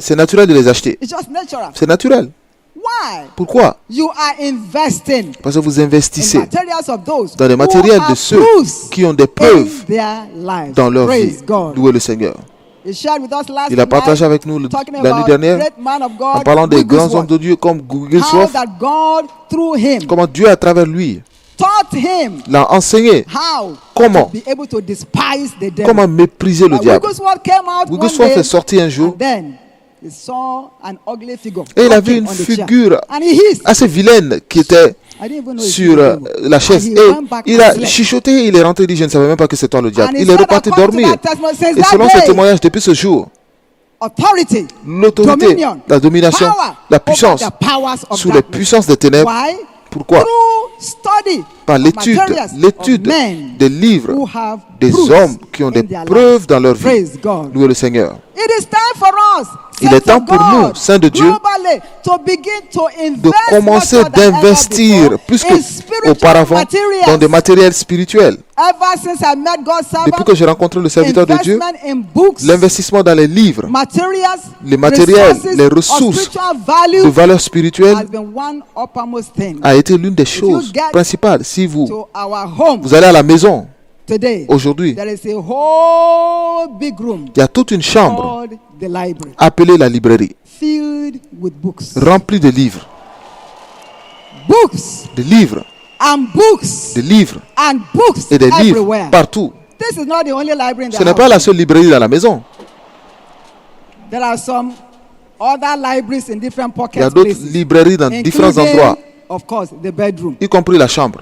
de les acheter. It's just natural. C'est naturel. Why? Pourquoi? You are investing Parce que vous in investissez materials of those dans les matériels who de have ceux proofs qui ont des in preuves their lives. dans leur vie. Praise God. Louez le Seigneur. He shared with us last Il a partagé night, avec nous talking l'année about dernière great man of en God, parlant des grands Wigglesworth. hommes de Dieu comme How Wigglesworth, that God through him comment Dieu à travers lui taught him l'a enseigné how comment, to be able to despise the devil. comment mépriser le diable. Wigglesworth came out one Wigglesworth day, est sorti un jour and then he saw an ugly figure et il a rocking vu une on the chair. figure And he hissed. assez vilaine qui était I didn't even know it sur was the devil. la chaise. And he Et went back il and a slept. chuchoté, il est rentré, il dit, je ne savais même pas que c'était toi le diable. And he Il est said, reparti according to dormir. that testimony, since Et that selon ce day, témoignage, depuis ce jour, authority, l'autorité, dominion, la domination, power la over puissance the powers of sous les darkness. puissances des ténèbres. Why? Pourquoi? Through study Par of l'étude materials of men des livres who have des proofs hommes qui ont des in their preuves lives. dans leur vie. Praise God. Louez le Seigneur. It is time for us, Il saints est temps of pour God, nous, saints de Dieu, globally, to begin to de invest commencer much more than ever d'investir before plus in spiritual qu'auparavant materials. dans des matériels spirituels. Ever since I met God's servant, Depuis que j'ai rencontré le serviteur de Dieu, investment in books, l'investissement dans les livres, materials, les matériels, resources les of ressources spiritual value de valeur has spirituelle been one uppermost thing a été l'une des you choses get principales. Si vous to our home allez à la maison today. aujourd'hui, There is a whole big room il y a toute une chambre called the library, appelée la librairie, filled with books, remplie de livres, books de livres, and books de livres and books et des livres everywhere. partout. This is not the only library in the Ce n'est pas house. la seule librairie dans la maison. There are some other libraries in different Il y a pockets, d'autres places, librairies dans différents including, endroits, of course, the bedroom. y compris la chambre.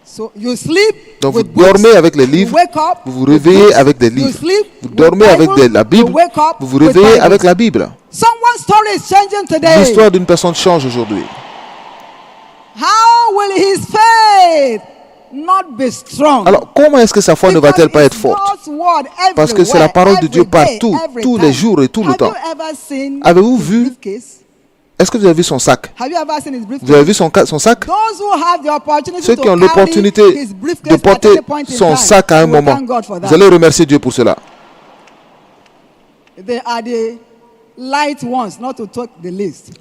So you sleep Donc vous with books. dormez avec les You livres, wake up vous vous with réveillez books. avec des You livres. sleep Vous with dormez avec Bible. la Bible, You wake up vous vous with réveillez Bible. avec la Bible. Someone's story is changing today. L'histoire d'une personne change aujourd'hui. How will his faith not be strong? Alors comment est-ce que sa foi ne va-t-elle pas être Because forte? it's God's word Parce que c'est la everywhere, parole de Dieu every day, partout, every tous time. les jours et tout le Have temps. you ever seen Avez-vous his vu? briefcase? Est-ce que vous avez vu son sac? Have you ever seen his briefcase? Vous avez vu son sac? Those who have the opportunity Ceux to qui ont carry l'opportunité his briefcase de at porter any point in son time, sac à un we moment, thank God for that. vous allez remercier Dieu pour cela. They are the light ones, not to talk the least.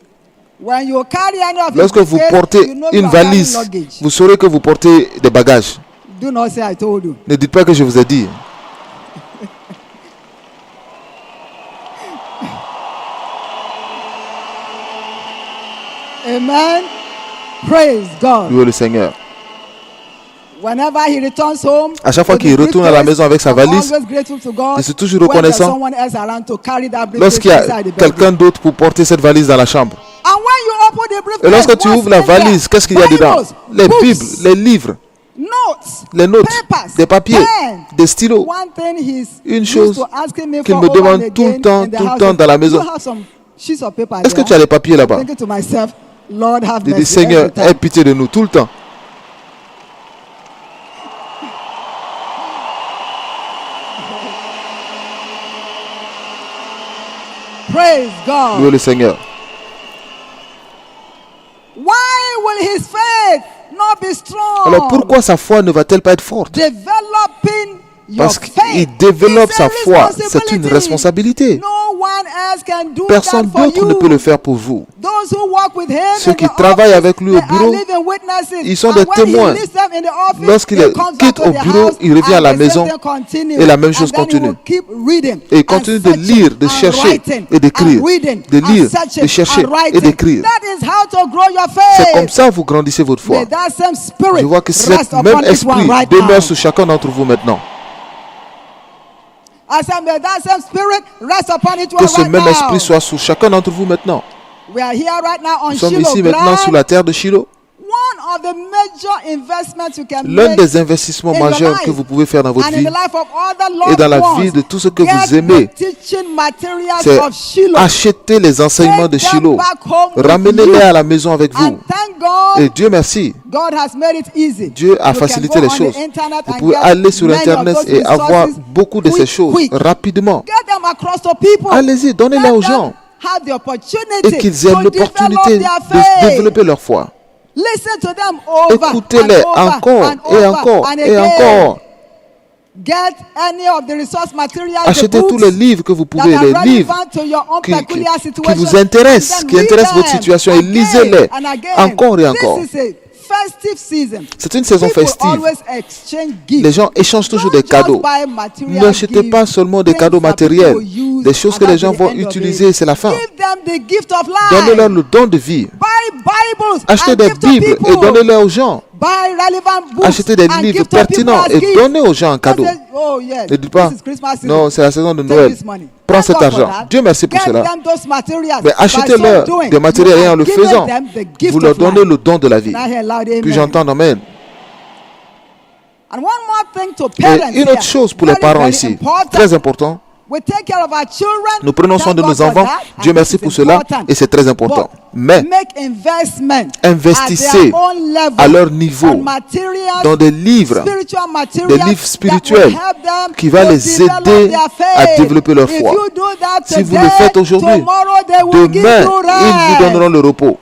When you carry any of his Lorsque vous briefcase, portez you know you une are carrying valise, luggage. vous saurez que vous portez des bagages. Do not say I told you. Ne dites pas que je vous ai dit. Amen. Praise God. Louez le Seigneur. Whenever he returns home, À chaque fois with qu'il the retourne à la briefcase, maison avec sa I'm valise, always grateful to God je suis toujours when there's reconnaissant someone else around to carry that briefcase lorsqu'il y a inside the bedroom. quelqu'un d'autre pour porter cette valise dans la chambre. And when you open the briefcase, Et lorsque tu what's ouvres la in there? valise, qu'est-ce qu'il y a dedans? Bibles, Les books, Bibles, les livres, notes, les notes, papers, des papiers, pen. des stylos. One thing he's Une used chose to asking me qu'il for me over demande and tout le again temps, in the tout le house temps is, dans la "Do maison. you have some sheets of paper Est-ce que there?" tu as les papiers là-bas? Thinking to myself, Lord have Je dis, mercy. Seigneur, every time. aie pitié de nous tout le temps. Praise God. Louez le Seigneur. Why will his faith not be strong? Alors pourquoi sa foi ne va-t-elle pas être forte? Developing your Parce faith qu'il développe is sa a foi. C'est une responsibility. responsabilité. No one else can do Personne that for d'autre you. ne peut le faire pour vous. Those who work with him Ceux in qui the travaillent office, avec lui au they are bureau, living witnesses. ils sont And des when he témoins. leaves them in the office, Lorsqu'il he comes back quitte to au the bureau, house, il revient à and la the maison, same thing continue. et la même chose And then he continue. will keep reading Et il and continue de searching lire, de and chercher writing et d'écrire. and reading De and lire, searching de chercher and writing. et d'écrire. That is how to grow your C'est faith. comme ça que vous grandissez votre foi. May that same spirit Je vois que rest cet upon même each esprit one right demeure now. sur chacun d'entre vous maintenant. I said, may that same spirit rest upon each one Que ce right même now. esprit soit sur chacun d'entre vous maintenant. We are here right now on Nous sommes Shiloh ici maintenant ground. sur la terre de Shiloh. One of the major investments you can L'un make des investissements in your majeurs life que vous pouvez faire dans votre and in vie, the life of other et loved dans la ones, vie de tous ceux que get vous aimez, the teaching materials c'est of Shiloh. acheter les enseignements de Take them Shiloh. back home with Ramenez-les you. à la maison avec vous. And thank God, Et Dieu merci, God has made it easy. Dieu a You facilité can go les on choses. the internet Vous and pouvez get aller sur many of Internet those et avoir resources beaucoup de ces choses quick. rapidement. Get them across to people. Allez-y, donnez-les Let aux them gens have the opportunity et qu'ils aient to l'opportunité develop de their faith. développer leur foi. Listen to them over Écoutez-les and over encore and et over encore and et again. encore. Get any of the resource materials, Achetez the tous books les livres que vous that pouvez, are les relevant livres to your own qui peculiar qui situation, vous intéressent, and then qui read intéressent votre them situation et again lisez-les and again. encore et encore. This is a festive season. C'est une saison People festive. always exchange gifts. Les gens échangent toujours Don't des cadeaux. just buy material N'achetez gifts, pas seulement des things cadeaux that people matériels, will use use. Des choses and que les that's gens the vont end of utiliser, it. c'est la fin. Give them the gift of life. Donnez-leur le don de vie. Buy Bibles Achetez and des give to Bibles et people. donnez-les aux gens. Buy relevant books Achetez des and livres give to people pertinents as et gifts. donnez aux gens en Don't cadeau. say, oh yes, Ne dites pas, this is Christmas season. non, c'est la saison de Take Noël. this money. Prends Thank cet God for argent. that. Dieu merci pour Get cela. them those materials. Mais By achetez-leur so doing, des matériels you et en have le given faisant, them the gift vous leur of donnez life. le don de la vie. Can I hear loud amen? Puis j'entends amen. And one more thing to parents Et une autre here. chose pour les Very, parents very ici, important. très important. We take care of our children. Nous prenons soin de Thank nos God for enfants. that, Dieu and merci this pour is cela important. et c'est très important. But Mais make investment investissez at their own level à leur niveau on materials, dans des livres, spiritual materials des livres that spirituels will help them qui va to les develop aider their à faith. développer leur If foi. you do that Si vous today, le faites aujourd'hui, tomorrow they will give demain, you ils vous donneront rest. le repos.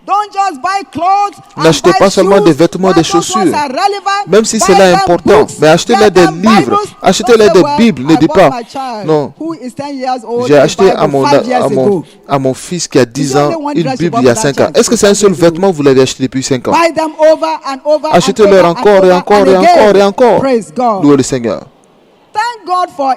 Don't just buy clothes and N'achetez buy pas seulement shoes. des vêtements, While des those ones chaussures. are relevant, Même si buy c'est là them important, books, mais achetez-les get des them livres, Bibles. achetez-les Don't say, des well, Bibles. Ne I dites bought pas, my child non, who is 10 years old j'ai a acheté Bible à mon, 5 years ago. à mon fils qui a 10 It's only ans one une dress you Bible bought il y a for that 5 ans. child. Est-ce que c'est un seul 5 years ago. vêtement que vous l'avez acheté depuis 5 ans? Buy them over and over and Achetez-leur over encore and et over encore and et encore again. et encore. Praise God. Louez le Seigneur. Thank God for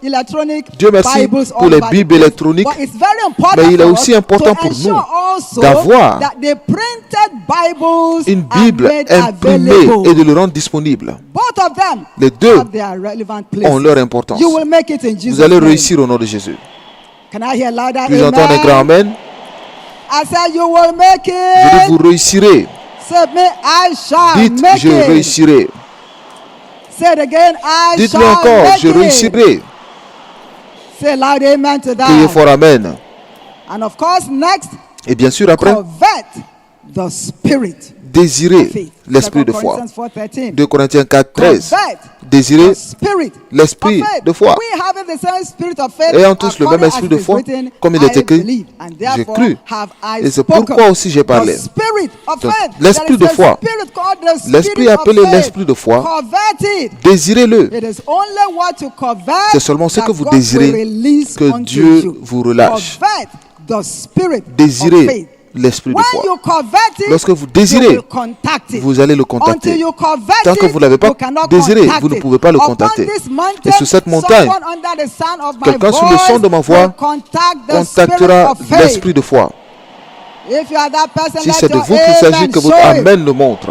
electronic Dieu merci Bibles pour all les over the Bibles place. électroniques. But it's very important Mais il est for aussi us important to pour ensure nous also d'avoir that the printed Bibles une are Bible made imprimée available. et de le rendre disponible. Both of them Les deux have their relevant places. ont leur importance. You will make it in Jesus' Vous allez name. réussir au nom de Jésus. Can I hear louder? Puis j'entends un grand Amen. amen. I said you will make Je dis, it. vous réussirez. Say me, I shall Dites, make je it. réussirai. Say it again, I Dites-le shall encore, make je it. réussirai. Say loud amen to Criez that. fort amen. And of course, next, Et bien sûr, après, covet the spirit. désirez l'esprit de 2 foi. Corinthians 4:13. 2 Corinthiens 4, 13. Covet Désirez the spirit l'esprit of faith. de foi. We having the same spirit of faith, Ayant tous le même according esprit as de it is foi, written, comme il est I écrit, believe, and j'ai therefore cru. have I Et c'est spoken. pourquoi aussi j'ai parlé. The spirit of Donc, faith. l'esprit There de is a foi. spirit called the L'esprit spirit of appelé faith. l'esprit de foi. Covet it. Désirez-le. It is only what you covet C'est seulement ce that que vous God désirez will release que unto Dieu you. vous relâche. Covet the spirit of Désirez faith. l'esprit de When foi. you covet it, Lorsque vous you désirez, will contact it. vous allez le Until contacter. you covet Tant que it, vous ne l'avez pas you cannot désiré, contact vous ne it. pouvez pas le Upon contacter. this mountain, Et sur cette montagne, someone under the sound of my quelqu'un sur le son de ma voice voix will contact the contactera spirit of faith. l'esprit de foi. If you are that person, Si let c'est de your vous qu'il s'agit, amen que votre show it. amen le montre.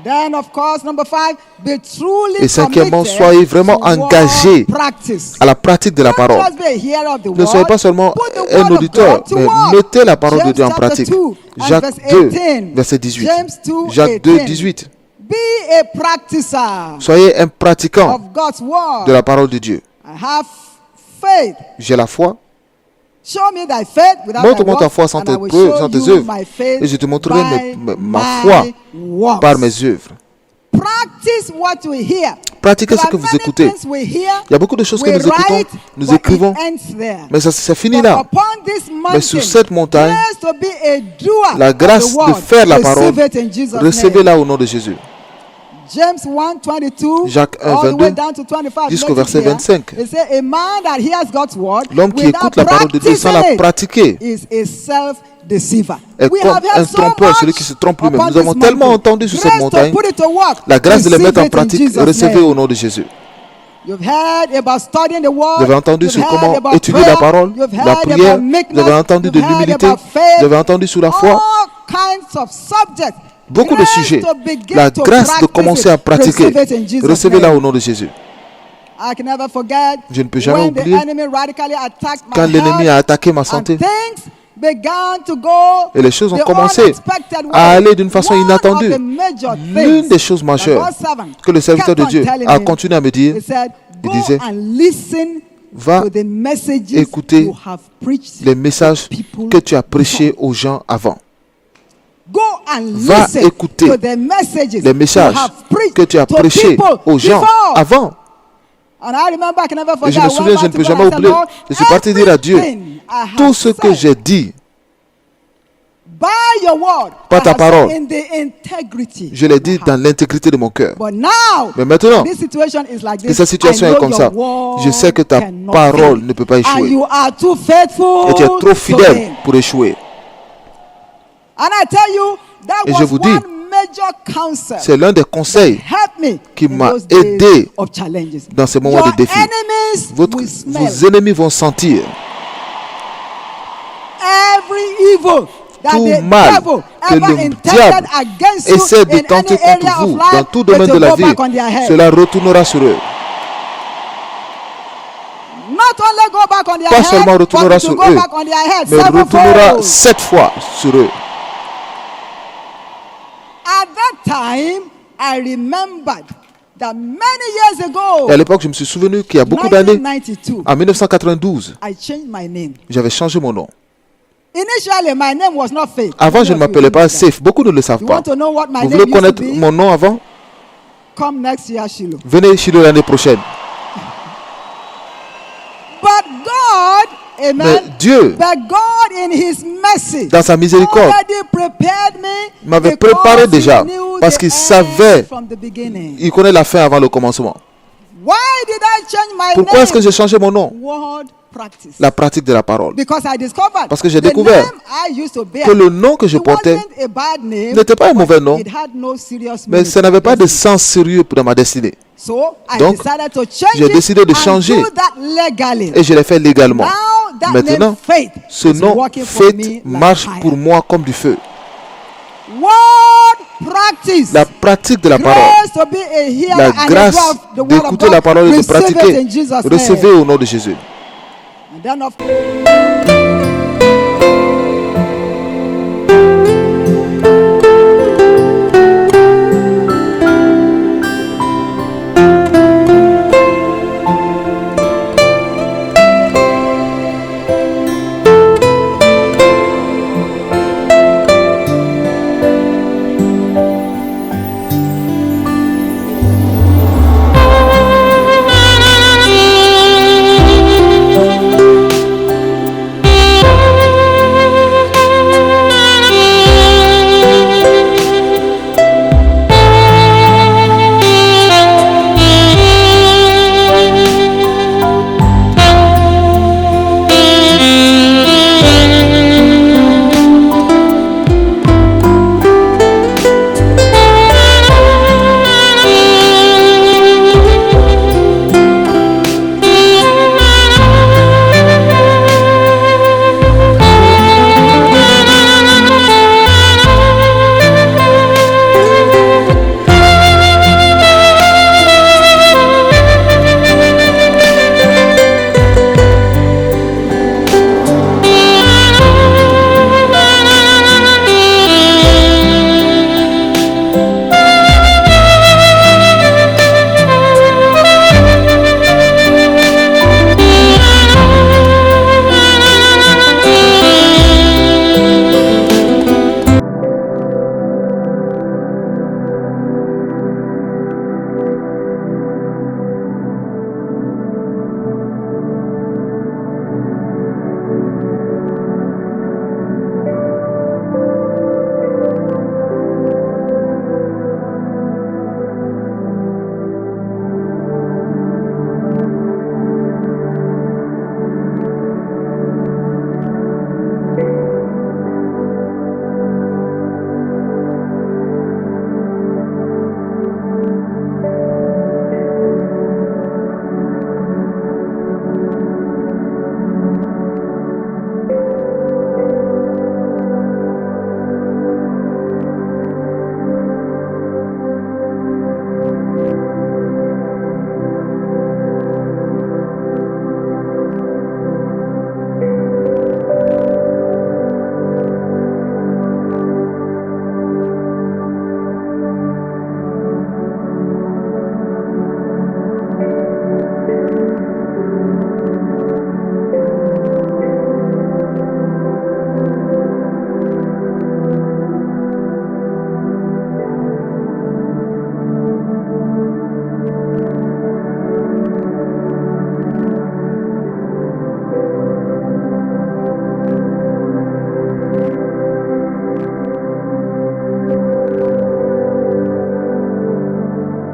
Then, of course, number 5, be truly Et cinquièmement, committed soyez vraiment to word engagés practice. à la pratique de la Don't parole. just be a hearer of the Ne soyez word, pas seulement put the un word of auditeur, God to mais work. mettez la parole de James Dieu en chapter pratique. 2 and Jacques verse 2, 18. verset 18. James 2, Jacques 2, 18. 18. Be a practicer Soyez un pratiquant of God's word. de la parole de Dieu. I have faith. J'ai la foi. Show me thy faith without Montre-moi thy ta works, foi sans and tes I will preuves, show sans tes you œuvres. my faith Et je te montrerai by ma my foi works. par mes œuvres. Practice what you hear. Pratiquez ce There que are vous many écoutez. things we hear, Il y a beaucoup de choses que we nous écoutons, write, nous but écrivons, it ends there. mais ça finit But là. upon this Mais sur mountain, cette montagne, grace to be a doer la of grâce the word. de faire la parole, Receive it in Jesus' name. recevez-la au nom de Jésus. James 1, 22, Jacques 1, all the 22, way down to 25. jusqu'au Make it verset clear. 25. It says, a man that hears God's word L'homme qui without écoute la parole de Dieu sans la practicing it pratiquer is a self-deceiver. est We comme have un heard so trompeur, much celui qui se trompe lui-même. upon Nous avons this tellement mountain. entendu sur cette Grace to montagne, put it to work. la grâce de les Receive mettre en it in pratique, Jesus' recevez name. au nom de Jésus. You've heard about studying the word. Vous avez entendu You've sur heard comment about étudier prayer. la parole, You've la heard prière, about meekness. vous avez entendu de You've heard l'humilité, about faith. vous avez entendu sur la foi, All kinds of subjects. beaucoup de Grace sujets. to begin La to grâce de practice commencer à it. pratiquer, Receive it in Jesus' recevez-la name. au nom de Jésus. I can never forget Je ne peux jamais when the oublier enemy radically attacked my quand l'ennemi a health attaqué ma and santé things began to go et les choses ont the commencé unexpected way. à aller d'une façon One inattendue. of the major L'une things des choses that majeures God's servant que le serviteur kept de on Dieu telling a me, continué à me dire, he said, il go disait, and listen va to the messages écouter you have preached les messages to people que tu as prêchés before. aux gens avant. Go and Va listen écouter to the messages les messages you have preached que tu as to prêchés people aux gens before. avant. And I remember, I can never Et forget, je me I souviens, went je back ne peux to God jamais and said, oublier. Lord, Je suis parti dire à Dieu, everything I have tout ce que said j'ai dit, by your word, par I ta have parole, said in the integrity je l'ai of dit my dans heart. l'intégrité de mon cœur. But now, Mais maintenant, this situation is like que this. cette situation I est know comme your ça, word je sais que ta cannot parole fail. ne peut pas And échouer. you are too faithful Et tu es trop to fidèle fail. pour échouer. And I tell you, that Et was je vous dis, one major counsel c'est l'un des conseils helped me qui in m'a those days aidé of challenges. dans ces moments Your de défi. enemies will smell Vos ennemis vont sentir every evil that tout the mal devil que ever le intended diable against you essaie de in tenter any contre area of vous life, dans tout it domaine de will la go vie. back on their head. Cela retournera sur eux. Not only go back on their Pas head, seulement but retournera it will sur go eux, back on their head mais retournera sevenfold. 7 fois sur eux. At that time, I remembered that many years ago, Et à l'époque, je me suis souvenu qu'il y a beaucoup d'années, 1992, en 1992, I changed my name. j'avais changé mon nom. Initially, my name was not Faith. Avant, je ne Many of you m'appelais pas know that. Safe. Beaucoup ne le savent You pas. want to know what my Vous name voulez used to connaître be? mon nom avant? Come next year, Shiloh. Venez chez nous l'année prochaine. But God, Mais amen. Dieu, But God, in His mercy, dans sa miséricorde, already prepared me m'avait because préparé déjà, He knew parce the qu'il end savait, from the beginning. il connaît la fin avant le commencement. Why did I change my Pourquoi est-ce que name? j'ai changé mon nom? Word practice. La pratique de la parole. Because I discovered Parce que j'ai the découvert name I used to bear, Que le nom que je it portais wasn't a bad name, n'était pas un but mauvais nom, it had no serious mais meaning ça n'avait to pas de me. sens sérieux dans ma destinée. So I Donc, decided to change j'ai décidé de it and changer. do that legally. Et je l'ai fait légalement. Now that Maintenant, name Faith ce is nom working for me Faith like marche fire. pour moi comme du feu. Word practice. La pratique de la parole. Grace to be a hearer La and a grâce doer of the word of d'écouter God. la parole et de Receive it pratiquer. in Jesus' Recevez name. au nom de Jésus. And then of